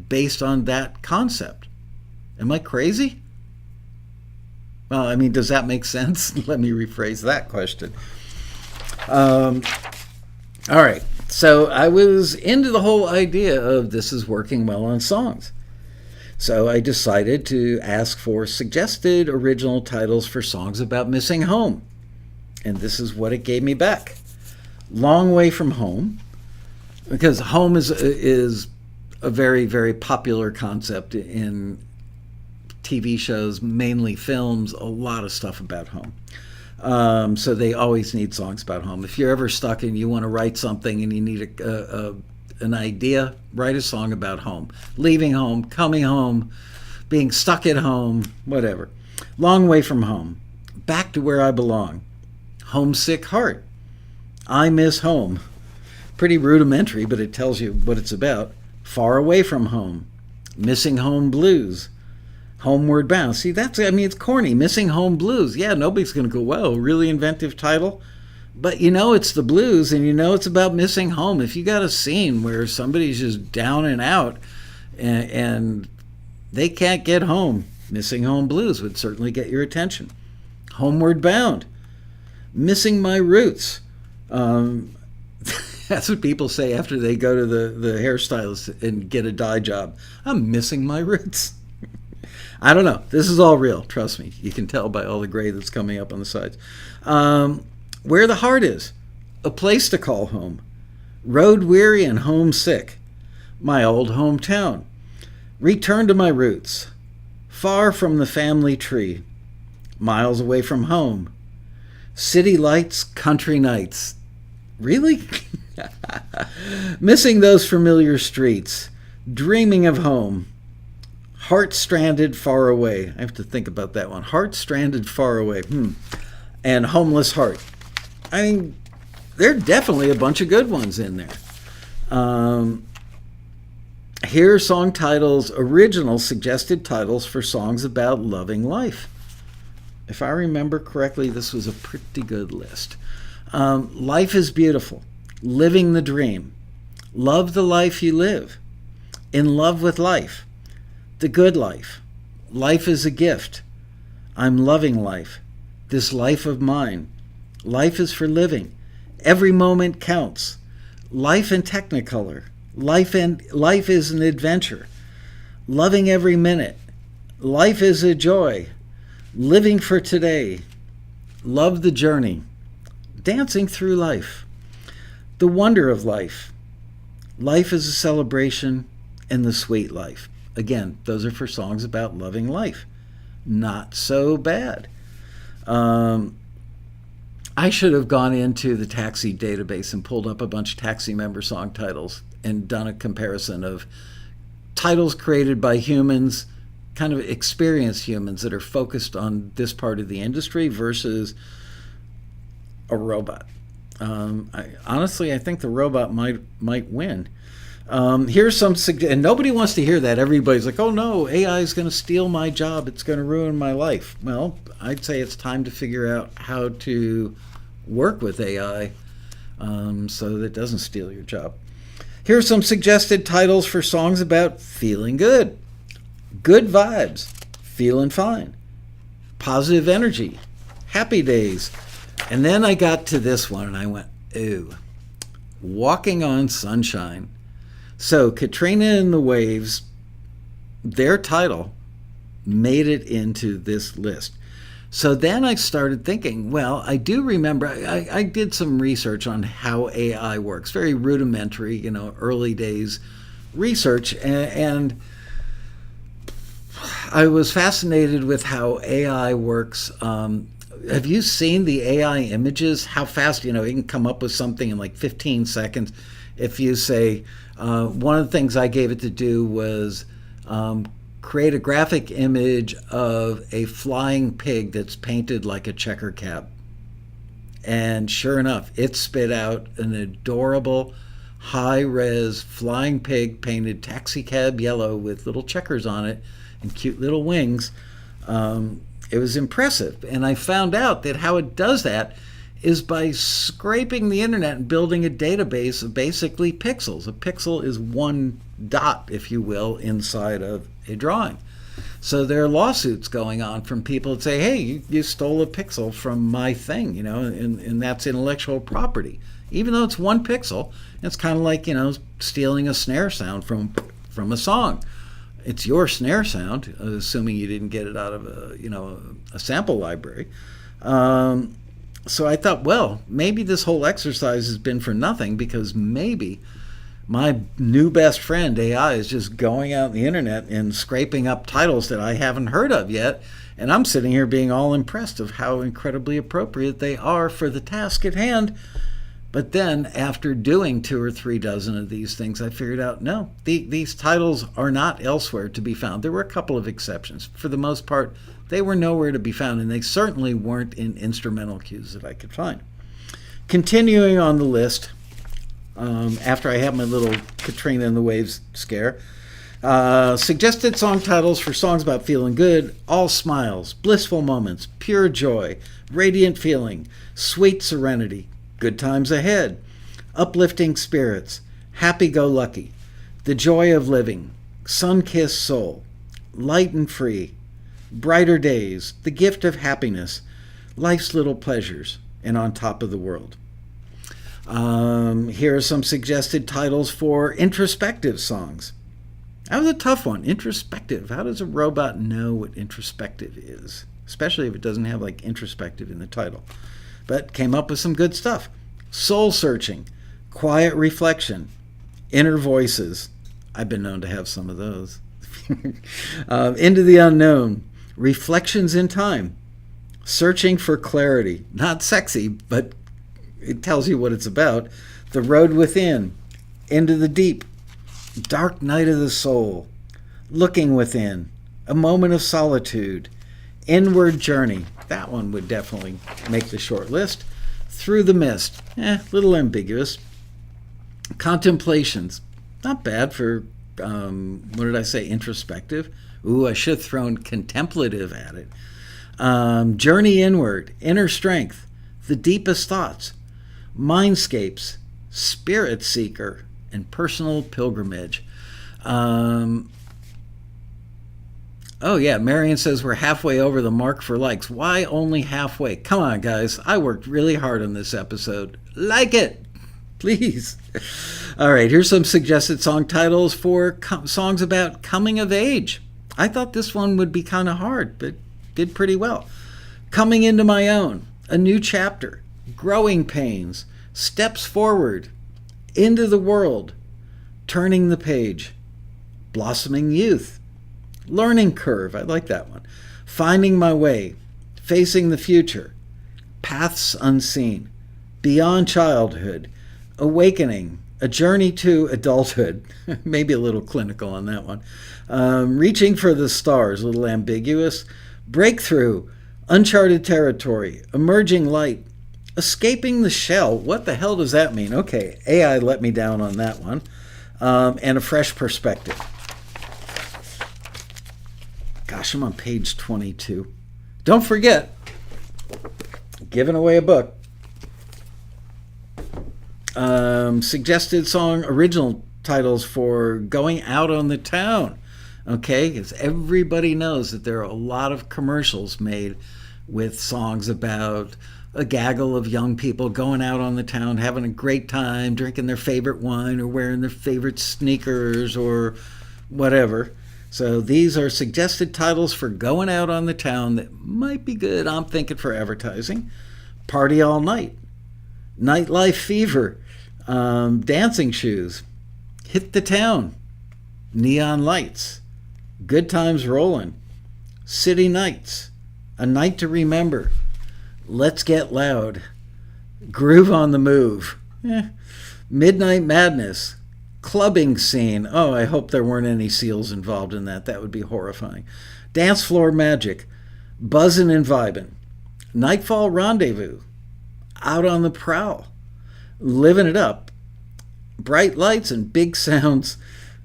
based on that concept. Am I crazy? Well, I mean, does that make sense? Let me rephrase that question. All right. So I was into the whole idea of this is working well on songs. So I decided to ask for suggested original titles for songs about missing home. And this is what it gave me back. Long Way from Home, because home is a very, very popular concept in TV shows, mainly films, a lot of stuff about home. So they always need songs about home. If you're ever stuck and you want to write something and you need an idea, write a song about home. Leaving home, coming home, being stuck at home, whatever. Long Way from Home. Back to Where I Belong. Homesick Heart. I Miss Home. Pretty rudimentary, but it tells you what it's about. Far Away from Home. Missing Home Blues. Homeward Bound. See, it's corny. Missing Home Blues. Yeah, nobody's going to go, well, really inventive title. But you know it's the blues, and you know it's about missing home. If you got a scene where somebody's just down and out and they can't get home, Missing Home Blues would certainly get your attention. Homeward Bound. Missing My Roots. That's what people say after they go to the hairstylist and get a dye job. I'm missing my roots. I don't know. This is all real. Trust me. You can tell by all the gray that's coming up on the sides. Where the Heart Is. A Place to Call Home. Road Weary and Homesick. My Old Hometown. Return to My Roots. Far from the Family Tree. Miles Away from Home. City Lights, Country Nights. Really? Missing Those Familiar Streets. Dreaming of Home. Heart Stranded Far Away. I have to think about that one. Heart Stranded Far Away. And Homeless Heart. I mean, there are definitely a bunch of good ones in there. Here are song titles, original suggested titles for songs about loving life. If I remember correctly, this was a pretty good list. Life is Beautiful. Living the Dream. Love the Life You Live. In Love with Life. The Good Life. Life is a Gift. I'm Loving Life. This Life of Mine. Life is for Living. Every Moment Counts. Life in Technicolor. Life is an Adventure. Loving Every Minute. Life is a Joy. Living for Today. Love the Journey. Dancing Through Life. The Wonder of Life. Life is a Celebration, and The Sweet Life. Again, those are for songs about loving life. Not so bad. I should have gone into the Taxi database and pulled up a bunch of Taxi member song titles and done a comparison of titles created by humans, kind of experienced humans that are focused on this part of the industry versus a robot. Honestly, I think the robot might win. Here's some and nobody wants to hear that. Everybody's like, oh no, AI is going to steal my job. It's going to ruin my life. Well, I'd say it's time to figure out how to work with AI so that it doesn't steal your job. Here's some suggested titles for songs about feeling good. Good Vibes. Feeling Fine. Positive Energy. Happy Days. And then I got to this one and I went, ooh. Walking on Sunshine. So Katrina and the Waves, their title made it into this list. So then I started thinking, well, I do remember, I did some research on how AI works, very rudimentary, early days research, and I was fascinated with how AI works. Have you seen the AI images? How fast, it can come up with something in like 15 seconds. If you say, one of the things I gave it to do was create a graphic image of a flying pig that's painted like a checker cab. And sure enough, it spit out an adorable, high-res flying pig painted taxi cab yellow with little checkers on it and cute little wings. It was impressive. And I found out that how it does that is by scraping the internet and building a database of basically pixels. A pixel is one dot, if you will, inside of a drawing. So there are lawsuits going on from people that say, hey, you stole a pixel from my thing, and that's intellectual property. Even though it's one pixel, it's kind of like, stealing a snare sound from a song. It's your snare sound, assuming you didn't get it out of a sample library. So I thought, well, maybe this whole exercise has been for nothing, because maybe my new best friend, AI, is just going out on the internet and scraping up titles that I haven't heard of yet. And I'm sitting here being all impressed of how incredibly appropriate they are for the task at hand. But then, after doing 2 or 3 dozen of these things, I figured out, no, these titles are not elsewhere to be found. There were a couple of exceptions. For the most part, they were nowhere to be found, and they certainly weren't in instrumental cues that I could find. Continuing on the list, after I had my little Katrina and the Waves scare, suggested song titles for songs about feeling good: all smiles, blissful moments, pure joy, radiant feeling, sweet serenity, good times ahead, uplifting spirits, happy-go-lucky, the joy of living, sun-kissed soul, light and free, brighter days, the gift of happiness, life's little pleasures, and on top of the world. Here are some suggested titles for introspective songs. That was a tough one. Introspective. How does a robot know what introspective is? Especially if it doesn't have like introspective in the title. But came up with some good stuff. Soul searching, quiet reflection, inner voices. I've been known to have some of those. Into the unknown, reflections in time, searching for clarity. Not sexy, but it tells you what it's about. The road within, into the deep, dark night of the soul, looking within, a moment of solitude, inward journey. That one would definitely make the short list. Through the mist, little ambiguous. Contemplations, not bad for, what did I say, introspective? Ooh, I should have thrown contemplative at it. Journey inward, inner strength, the deepest thoughts, mindscapes, spirit seeker, and personal pilgrimage. Oh yeah, Marion says we're halfway over the mark for likes. Why only halfway? Come on, guys. I worked really hard on this episode. Like it, please. All right, here's some suggested song titles for songs about coming of age. I thought this one would be kind of hard, but did pretty well. Coming into my own, a new chapter, growing pains, steps forward, into the world, turning the page, blossoming youth, learning curve, I like that one, finding my way, facing the future, paths unseen, beyond childhood, awakening, a journey to adulthood, maybe a little clinical on that one, reaching for the stars, a little ambiguous, breakthrough, uncharted territory, emerging light, escaping the shell. What the hell does that mean? Okay, AI let me down on that one. And a fresh perspective. Gosh, I'm on page 22. Don't forget, giving away a book. Suggested song original titles for going out on the town. Okay, because everybody knows that there are a lot of commercials made with songs about a gaggle of young people going out on the town, having a great time, drinking their favorite wine or wearing their favorite sneakers or whatever. So these are suggested titles for going out on the town that might be good, I'm thinking, for advertising. Party All Night, Nightlife Fever, Dancing Shoes, Hit the Town, Neon Lights, Good Times Rollin', City Nights, A Night to Remember, Let's Get Loud, Groove on the Move, Midnight Madness, Clubbing Scene. Oh, I hope there weren't any seals involved in that. That would be horrifying. Dance Floor Magic, Buzzin' and Vibin', Nightfall Rendezvous, Out on the Prowl, Living It Up, Bright Lights and Big Sounds,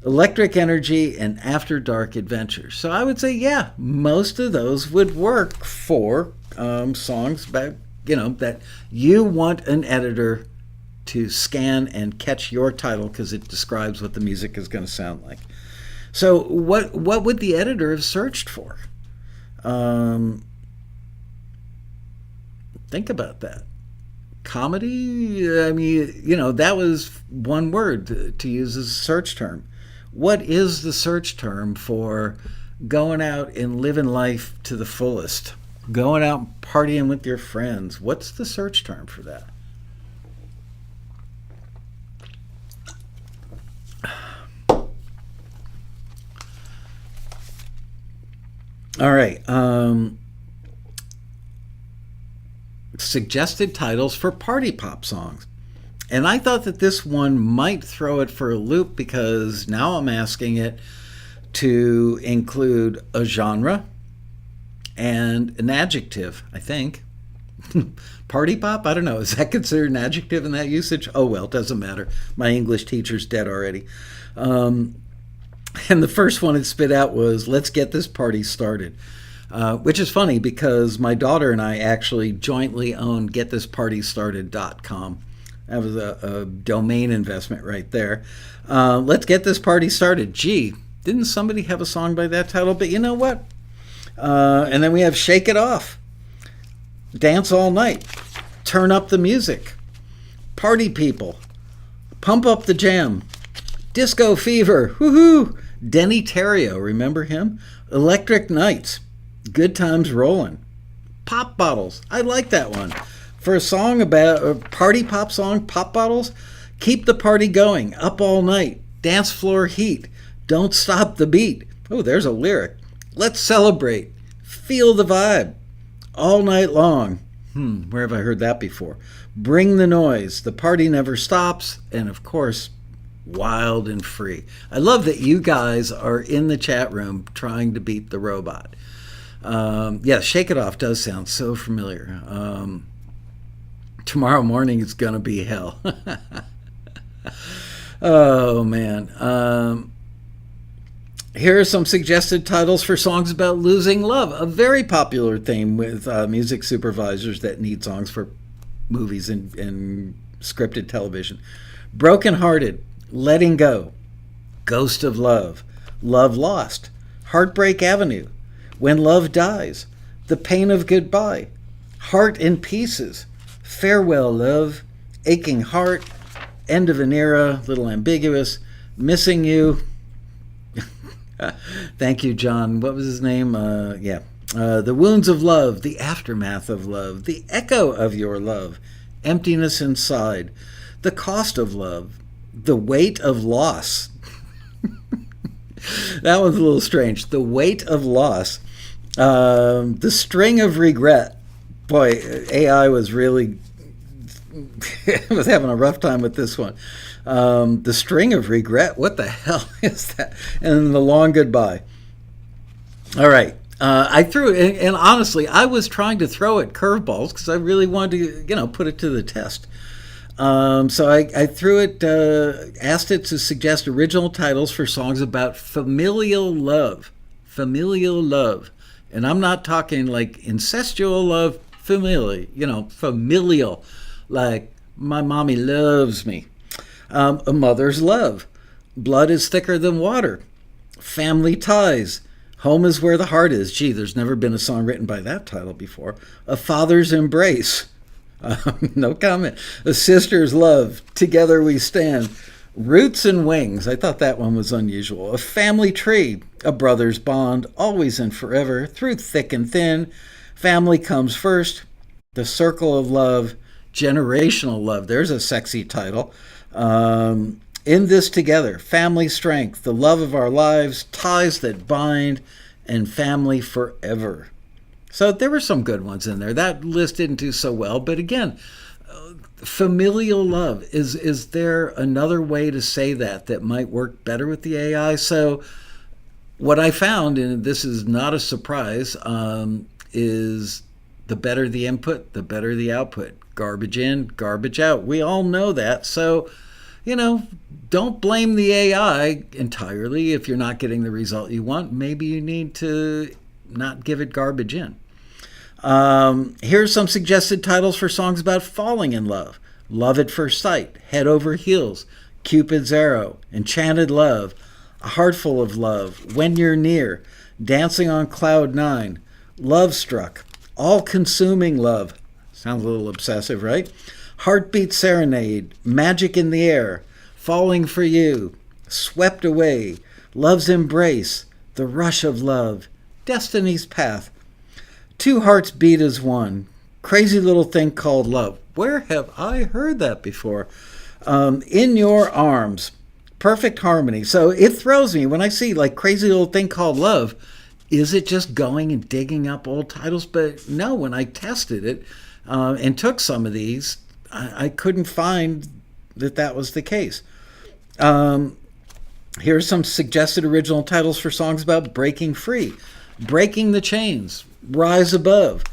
Electric Energy, and After Dark Adventures. So I would say, yeah, most of those would work for songs about, that you want an editor to scan and catch your title because it describes what the music is going to sound like. So what would the editor have searched for? Think about that. Comedy, I mean, that was one word to use as a search term. What is the search term for going out and living life to the fullest? Going out and partying with your friends. What's the search term for that? All right. Suggested titles for party pop songs. And I thought that this one might throw it for a loop because now I'm asking it to include a genre and an adjective, I think. Party pop? I don't know. Is that considered an adjective in that usage? Oh, well, it doesn't matter. My English teacher's dead already. And the first one it spit out was, let's get this party started. Which is funny because my daughter and I actually jointly own getthispartystarted.com. That was a domain investment right there. Let's get this party started. Gee, didn't somebody have a song by that title? But you know what? And then we have Shake It Off, Dance All Night, Turn Up the Music, Party People, Pump Up the Jam, Disco Fever, woohoo, Denny Terrio, remember him? Electric Nights, Good Times Rollin', Pop Bottles, I like that one. For a song about a party pop song, Pop Bottles, Keep the Party Going, Up All Night, Dance Floor Heat, Don't Stop the Beat. Oh, there's a lyric. Let's Celebrate, Feel the Vibe, All Night Long. Where have I heard that before? Bring the Noise, The Party Never Stops, and of course, Wild and Free. I love that you guys are in the chat room trying to beat the robot. Yeah, Shake It Off does sound so familiar. Tomorrow morning is going to be hell. Oh, man. Here are some suggested titles for songs about losing love. A very popular theme with music supervisors that need songs for movies and scripted television. Broken Hearted, Letting Go, Ghost of Love, Love Lost, Heartbreak Avenue, When Love Dies, The Pain of Goodbye, Heart in Pieces, Farewell Love, Aching Heart, End of an Era, Little Ambiguous, Missing You. Thank you, John. What was his name? The Wounds of Love, The Aftermath of Love, The Echo of Your Love, Emptiness Inside, The Cost of Love, The Weight of Loss. That one's a little strange. The Weight of Loss, The String of Regret. Boy, AI was really was having a rough time with this one. The String of Regret, what the hell is that? And The Long Goodbye. All right. I threw it, and honestly, I was trying to throw it curveballs because I really wanted to, put it to the test. So I threw it, asked it to suggest original titles for songs about familial love. Familial love. And I'm not talking like incestual love, familial, like my mommy loves me. A Mother's Love, Blood is Thicker Than Water, Family Ties, Home is Where the Heart Is. Gee, there's never been a song written by that title before. A Father's Embrace, no comment. A Sister's Love, Together We Stand, Roots and Wings, I thought that one was unusual. A Family Tree, A Brother's Bond, Always and Forever, Through Thick and Thin, Family Comes First, The Circle of Love, Generational Love, there's a sexy title. In This Together, Family Strength, The Love of Our Lives, Ties That Bind, and Family Forever. So there were some good ones in there. That list didn't do so well, but again, familial love, is there another way to say that might work better with the AI? So what I found, and this is not a surprise, is the better the input, the better the output. Garbage in, garbage out. We all know that. So, don't blame the AI entirely if you're not getting the result you want. Maybe you need to not give it garbage in. Here's some suggested titles for songs about falling in love. Love at First Sight, Head Over Heels, Cupid's Arrow, Enchanted Love, A Heart Full of Love, When You're Near, Dancing on Cloud 9, Love Struck, All-Consuming Love. Sounds a little obsessive, right? Heartbeat Serenade, Magic in the Air, Falling for You, Swept away, love's embrace, the rush of love, destiny's path. Two hearts beat as one, crazy little thing called love. Where have I heard that before? In your arms, perfect harmony. So it throws me when I see like crazy little thing called love. Is it just going and digging up old titles? But no, when I tested it and took some of these, I couldn't find that was the case. Here's some suggested original titles for songs about breaking free, breaking the chains, rise above,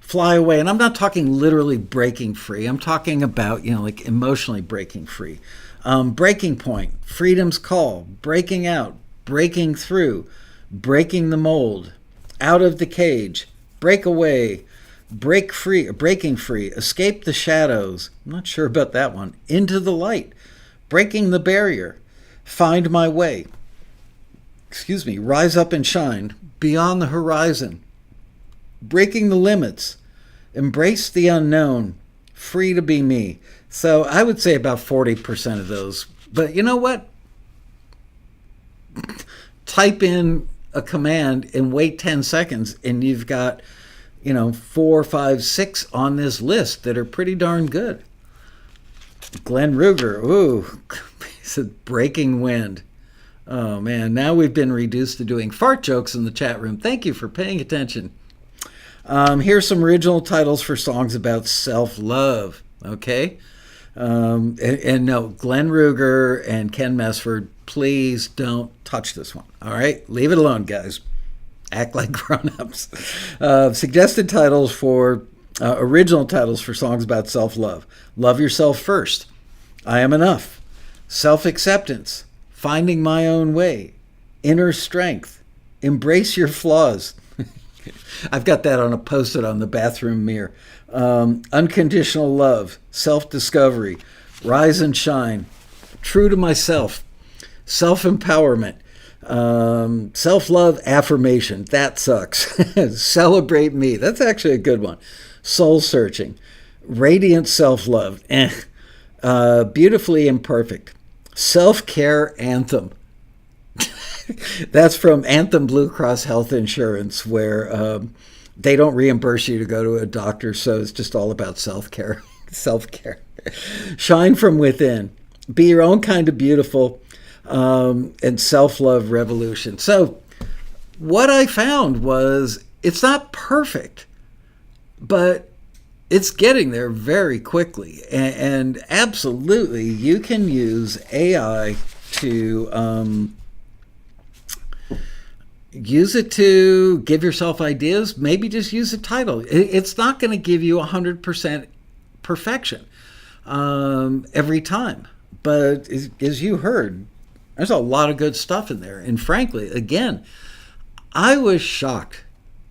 fly away. And I'm not talking literally breaking free. I'm talking about, like emotionally breaking free. Breaking point, freedom's call, breaking out, breaking through, breaking the mold, out of the cage, break away, break free, breaking free, escape the shadows. I'm not sure about that one. Into the light, breaking the barrier, find my way. Rise up and shine, beyond the horizon, breaking the limits, embrace the unknown, free to be me. So I would say about 40% of those. But you know what? Type in a command and wait 10 seconds and you've got, 4, 5, 6 on this list that are pretty darn good. Glenn Ruger, ooh, he said breaking wind. Oh man, now we've been reduced to doing fart jokes in the chat room. Thank you for paying attention. Here's some original titles for songs about self-love, okay? And no, Glenn Ruger and Ken Mesford, please don't touch this one, all right? Leave it alone, guys. Act like grown-ups. Suggested titles for, original titles for songs about self-love. Love Yourself First, I Am Enough, Self-Acceptance, Finding My Own Way, Inner Strength, Embrace Your Flaws. I've got that on a post-it on the bathroom mirror. Unconditional Love, Self-Discovery, Rise and Shine, True to Myself, Self-Empowerment, Self-Love Affirmation, that sucks. Celebrate Me, that's actually a good one. Soul Searching, Radiant Self-Love, Beautifully Imperfect, Self-Care Anthem. That's from Anthem Blue Cross Health Insurance, where they don't reimburse you to go to a doctor, so it's just all about self-care. Self-care. Shine from Within, Be Your Own Kind of Beautiful, and Self-Love Revolution. So what I found was it's not perfect, but it's getting there very quickly. And absolutely, you can use AI to use it to give yourself ideas. Maybe just use a title. It's not going to give you 100% perfection every time. But as you heard, there's a lot of good stuff in there. And frankly, again, I was shocked,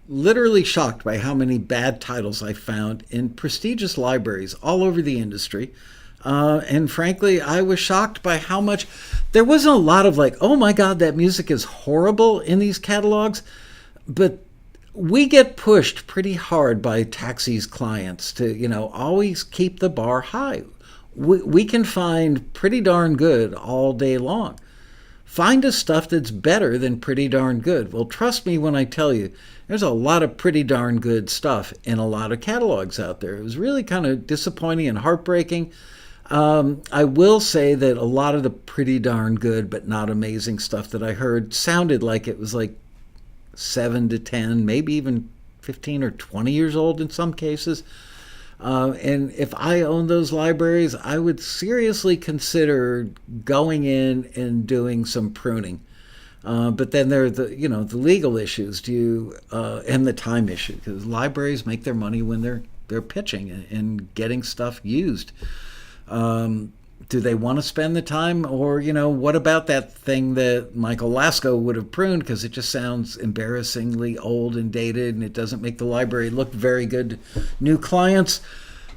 literally shocked by how many bad titles I found in prestigious libraries all over the industry. And frankly, I was shocked by how much there wasn't a lot of like, oh my God, that music is horrible in these catalogs. But we get pushed pretty hard by Taxi's clients to, always keep the bar high. We can find pretty darn good all day long. Find us stuff that's better than pretty darn good. Well, trust me when I tell you, there's a lot of pretty darn good stuff in a lot of catalogs out there. It was really kind of disappointing and heartbreaking. I will say that a lot of the pretty darn good but not amazing stuff that I heard sounded like it was like 7 to 10, maybe even 15 or 20 years old in some cases. And if I owned those libraries, I would seriously consider going in and doing some pruning. But then there are the legal issues and the time issue, because libraries make their money when they're pitching and getting stuff used. Do they want to spend the time, or what about that thing that Michael Lasko would have pruned because it just sounds embarrassingly old and dated and it doesn't make the library look very good to new clients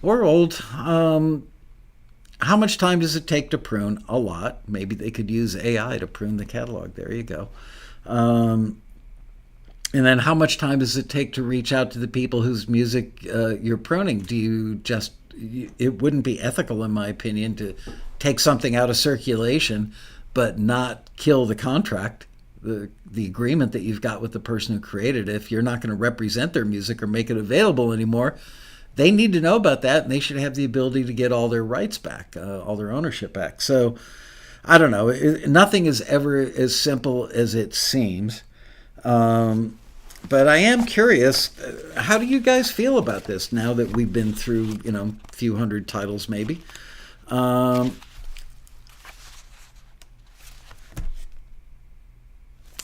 or old? How much time does it take to prune? A lot. Maybe they could use AI to prune the catalog. There you go. And then how much time does it take to reach out to the people whose music you're pruning? Do you it wouldn't be ethical, in my opinion, to take something out of circulation, but not kill the contract, the agreement that you've got with the person who created it. If you're not going to represent their music or make it available anymore, they need to know about that, and they should have the ability to get all their rights back, all their ownership back. So I don't know. Nothing is ever as simple as it seems. But I am curious, how do you guys feel about this now that we've been through, a few hundred titles maybe?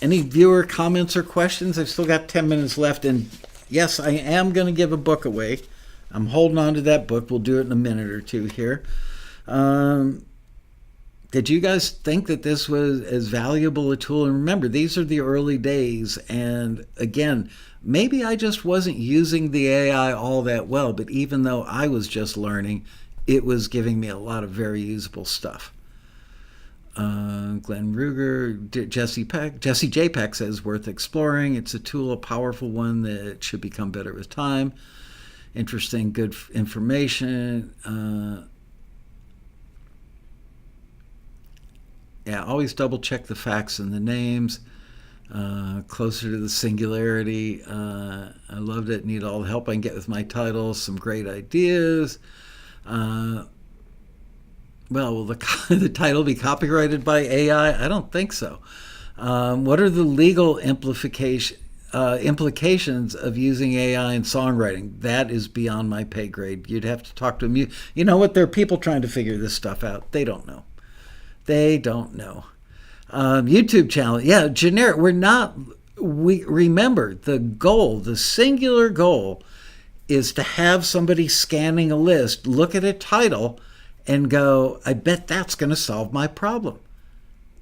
Any viewer comments or questions? I've still got 10 minutes left. And yes, I am going to give a book away. I'm holding on to that book. We'll do it in a minute or two here. Did you guys think that this was as valuable a tool? And remember, these are the early days. And again, maybe I just wasn't using the AI all that well. But even though I was just learning, it was giving me a lot of very usable stuff. Glenn Ruger, Jesse J. Peck says, worth exploring. It's a tool, a powerful one that should become better with time. Interesting, good information. Yeah, always double check the facts and the names. Closer to the singularity. I loved it. Need all the help I can get with my titles. Some great ideas. Will the title be copyrighted by AI? I don't think so. What are the legal implications of using AI in songwriting? That is beyond my pay grade. You'd have to talk to them. You know what? There are people trying to figure this stuff out. They don't know. YouTube channel. Yeah, generic. We remember the goal, the singular goal is to have somebody scanning a list, look at a title, and go, I bet that's going to solve my problem.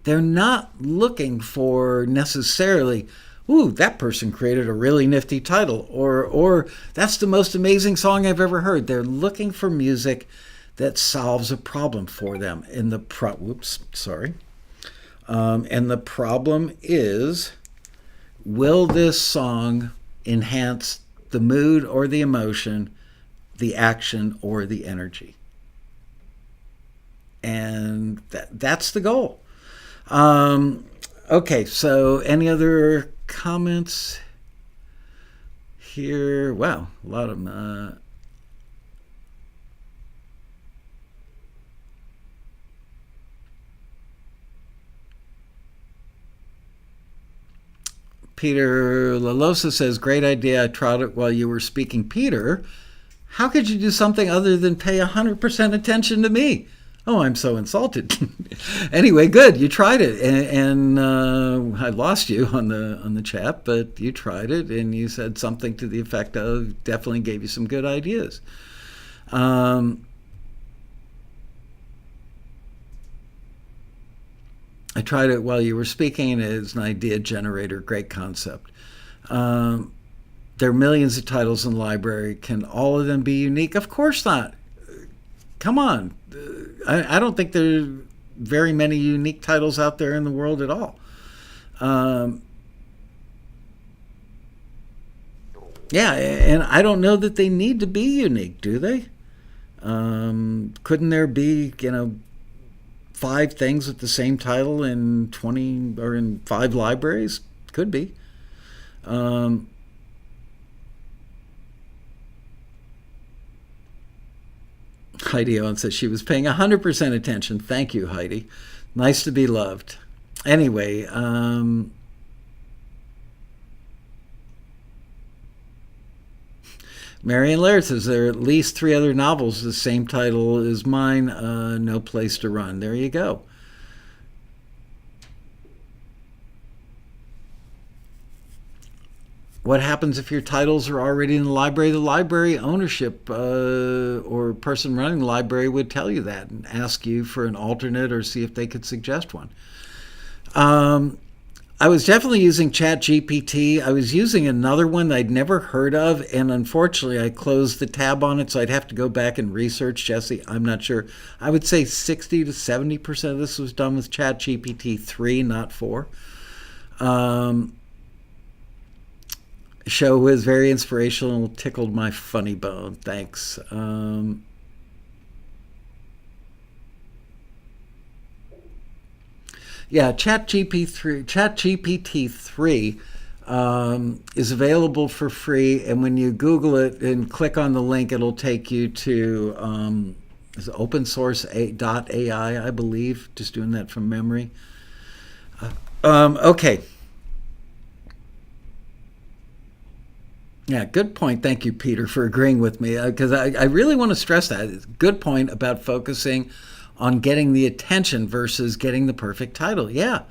They're not looking for necessarily, ooh, that person created a really nifty title, or that's the most amazing song I've ever heard. They're looking for music that solves a problem for them. And the problem is, will this song enhance the mood or the emotion, the action or the energy? And that's the goal. Okay, so any other comments here? Wow, a lot of them. Peter Lalosa says, great idea. I tried it while you were speaking. Peter, how could you do something other than pay 100% attention to me? Oh, I'm so insulted. Anyway, good. You tried it, and I lost you on the chat, but you tried it, and you said something to the effect of, definitely gave you some good ideas. I tried it while you were speaking. It's an idea generator. Great concept. There are millions of titles in the library. Can all of them be unique? Of course not. Come on. I don't think there are very many unique titles out there in the world at all. Yeah, and I don't know that they need to be unique, do they? Couldn't there be, 5 things with the same title in 20 or in 5 libraries? Could be. Heidi Owen says she was paying 100% attention. Thank you, Heidi. Nice to be loved. Anyway, Marion Laird says there are at least 3 other novels the same title as mine, No Place to Run. There you go. What happens if your titles are already in the library? The library ownership or person running the library would tell you that and ask you for an alternate or see if they could suggest one. I was definitely using Chat GPT. I was using another one that I'd never heard of, and unfortunately I closed the tab on it, so I'd have to go back and research. Jesse, I'm not sure. I would say 60 to 70% of this was done with Chat GPT 3, not 4. Show was very inspirational, tickled my funny bone. Thanks. Yeah, Chat GPT 3 is available for free, and when you Google it and click on the link, it'll take you to open source .ai, I believe. Just doing that from memory. Okay. Yeah, good point. Thank you, Peter, for agreeing with me, because I really want to stress that. It's a good point about focusing on getting the attention versus getting the perfect title. Yeah,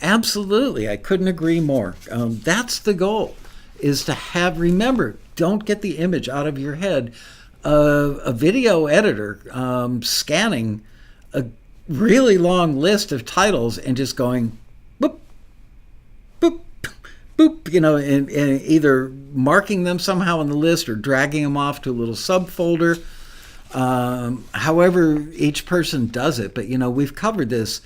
absolutely. I couldn't agree more. That's the goal, is to remember, don't get the image out of your head of a video editor scanning a really long list of titles and just going, boop, boop, boop, and either marking them somehow on the list or dragging them off to a little subfolder. However each person does it. But, we've covered this,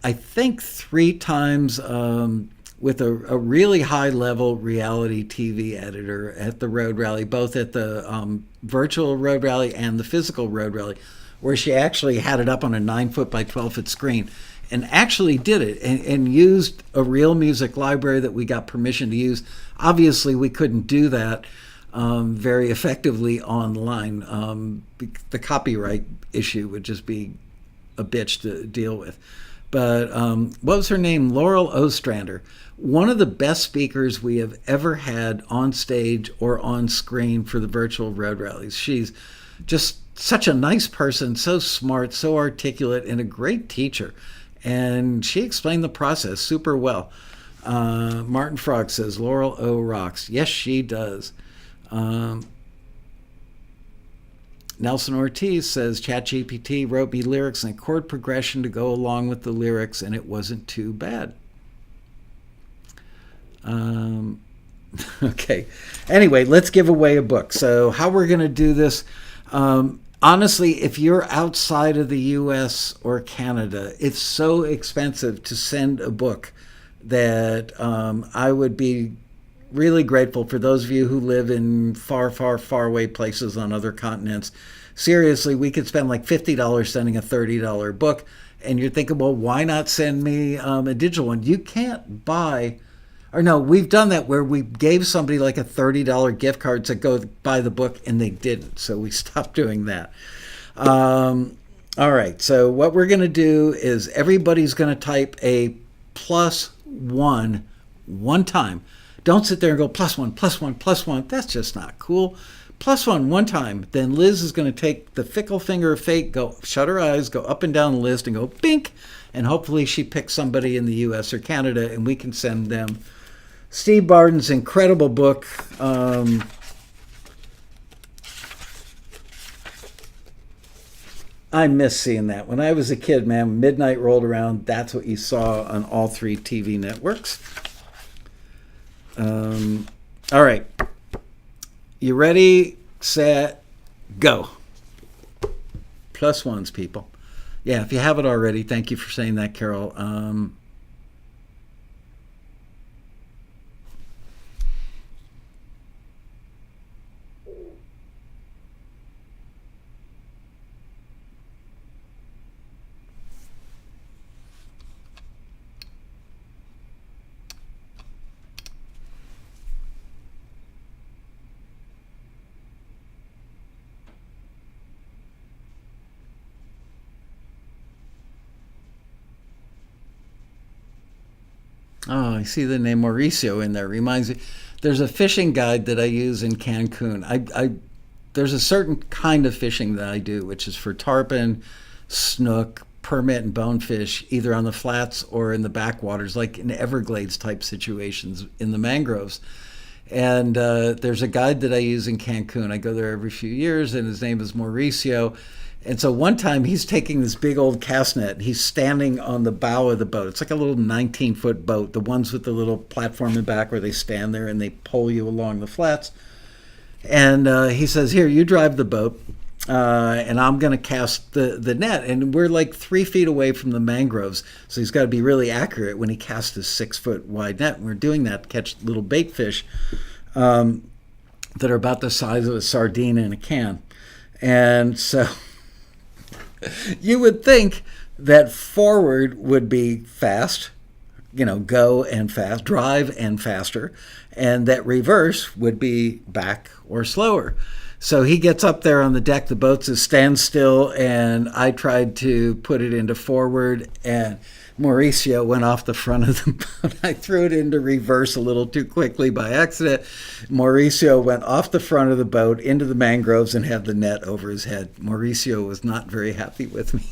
I think, 3 times with a really high-level reality TV editor at the Road Rally, both at the virtual Road Rally and the physical Road Rally, where she actually had it up on a 9-foot by 12-foot screen and actually did it and used a real music library that we got permission to use. Obviously, we couldn't do that very effectively online. The copyright issue would just be a bitch to deal with. But what was her name? Laurel Ostrander. One of the best speakers we have ever had on stage or on screen for the virtual road rallies. She's just such a nice person, so smart, so articulate, and a great teacher. And she explained the process super well. Martin Frog says, Laurel O rocks. Yes, she does. Nelson Ortiz says, ChatGPT wrote me lyrics and a chord progression to go along with the lyrics, and it wasn't too bad. Okay. Anyway, let's give away a book. So how we're going to do this, honestly, if you're outside of the U.S. or Canada, it's so expensive to send a book that I would be really grateful for those of you who live in far, far, far away places on other continents. Seriously, we could spend like $50 sending a $30 book, and you're thinking, well, why not send me a digital one? You can't buy, or no, we've done that where we gave somebody like a $30 gift card to go buy the book, and they didn't, so we stopped doing that. All right, so what we're going to do is everybody's going to type a +1 one time. Don't sit there and go +1, +1, +1. That's just not cool. +1 one time. Then Liz is going to take the fickle finger of fate, go shut her eyes, go up and down the list and go bink. And hopefully she picks somebody in the U.S. or Canada and we can send them Steve Barden's incredible book. I miss seeing that. When I was a kid, man, midnight rolled around. That's what you saw on all 3 TV networks. All right. You ready, set, go. +1s, people. Yeah, if you haven't already, thank you for saying that, Carol. Oh, I see the name Mauricio in there. Reminds me, there's a fishing guide that I use in Cancun. There's a certain kind of fishing that I do, which is for tarpon, snook, permit, and bonefish, either on the flats or in the backwaters, like in Everglades type situations in the mangroves. And there's a guide that I use in Cancun. I go there every few years, and his name is Mauricio. And so one time he's taking this big old cast net. And he's standing on the bow of the boat. It's like a little 19-foot boat, the ones with the little platform in back where they stand there and they pull you along the flats. And he says, here, you drive the boat, and I'm going to cast the net. And we're like 3 feet away from the mangroves, so he's got to be really accurate when he casts his 6-foot wide net. And we're doing that to catch little bait fish that are about the size of a sardine in a can. And so you would think that forward would be fast, go and fast, drive and faster, and that reverse would be back or slower. So he gets up there on the deck, the boat's a standstill, and I tried to put it into forward, and Mauricio went off the front of the boat. I threw it into reverse a little too quickly by accident. Mauricio went off the front of the boat into the mangroves and had the net over his head. Mauricio was not very happy with me.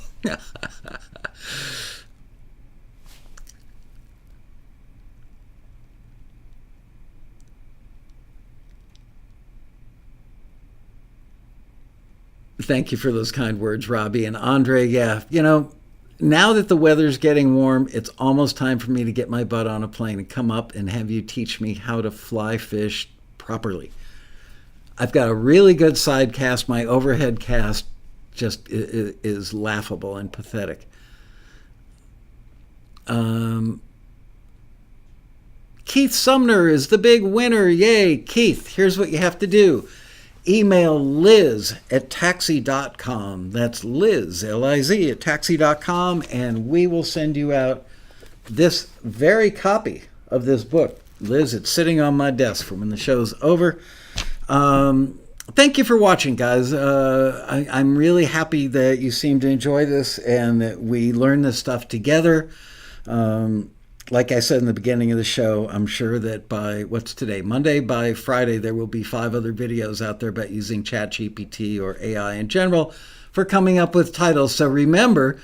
Thank you for those kind words, Robbie. And Andre, yeah, now that the weather's getting warm, it's almost time for me to get my butt on a plane and come up and have you teach me how to fly fish properly. I've got a really good side cast. My overhead cast just is laughable and pathetic. Keith Sumner is the big winner. Yay, Keith. Here's what you have to do. Email Liz at taxi.com. That's Liz, L-I-Z, at taxi.com, and we will send you out this very copy of this book. Liz, it's sitting on my desk for when the show's over. Thank you for watching, guys. I'm really happy that you seem to enjoy this and that we learn this stuff together. Like I said in the beginning of the show, I'm sure that by, what's today, Monday, by Friday, there will be 5 other videos out there about using Chat GPT or AI in general for coming up with titles. So remember,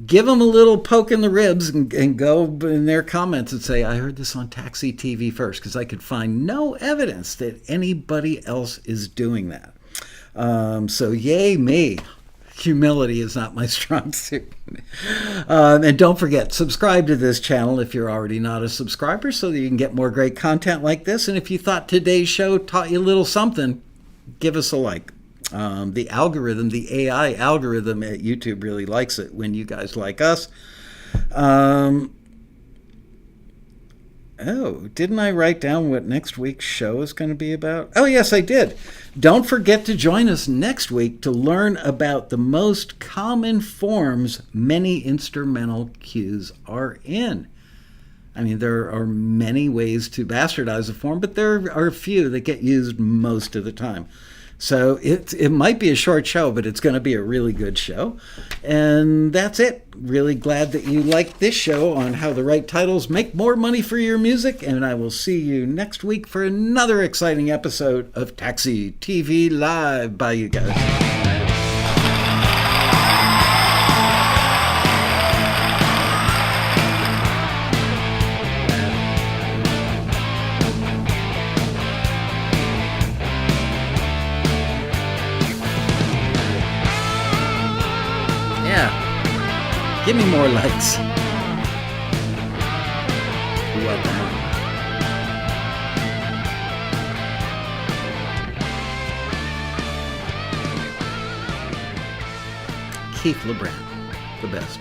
give them a little poke in the ribs and go in their comments and say, I heard this on Taxi TV first, because I could find no evidence that anybody else is doing that. So yay me. Humility is not my strong suit. And don't forget, subscribe to this channel if you're already not a subscriber so that you can get more great content like this. And if you thought today's show taught you a little something, give us a like. The algorithm, the AI algorithm at YouTube really likes it when you guys like us. Oh, didn't I write down what next week's show is going to be about? Oh, yes, I did. Don't forget to join us next week to learn about the most common forms many instrumental cues are in. I mean, there are many ways to bastardize a form, but there are a few that get used most of the time. So it might be a short show, but it's going to be a really good show. And that's it. Really glad that you liked this show on how to write titles, make more money for your music. And I will see you next week for another exciting episode of Taxi TV Live. Bye, you guys. Give me more likes. Welcome. Keith LeBrand, the best.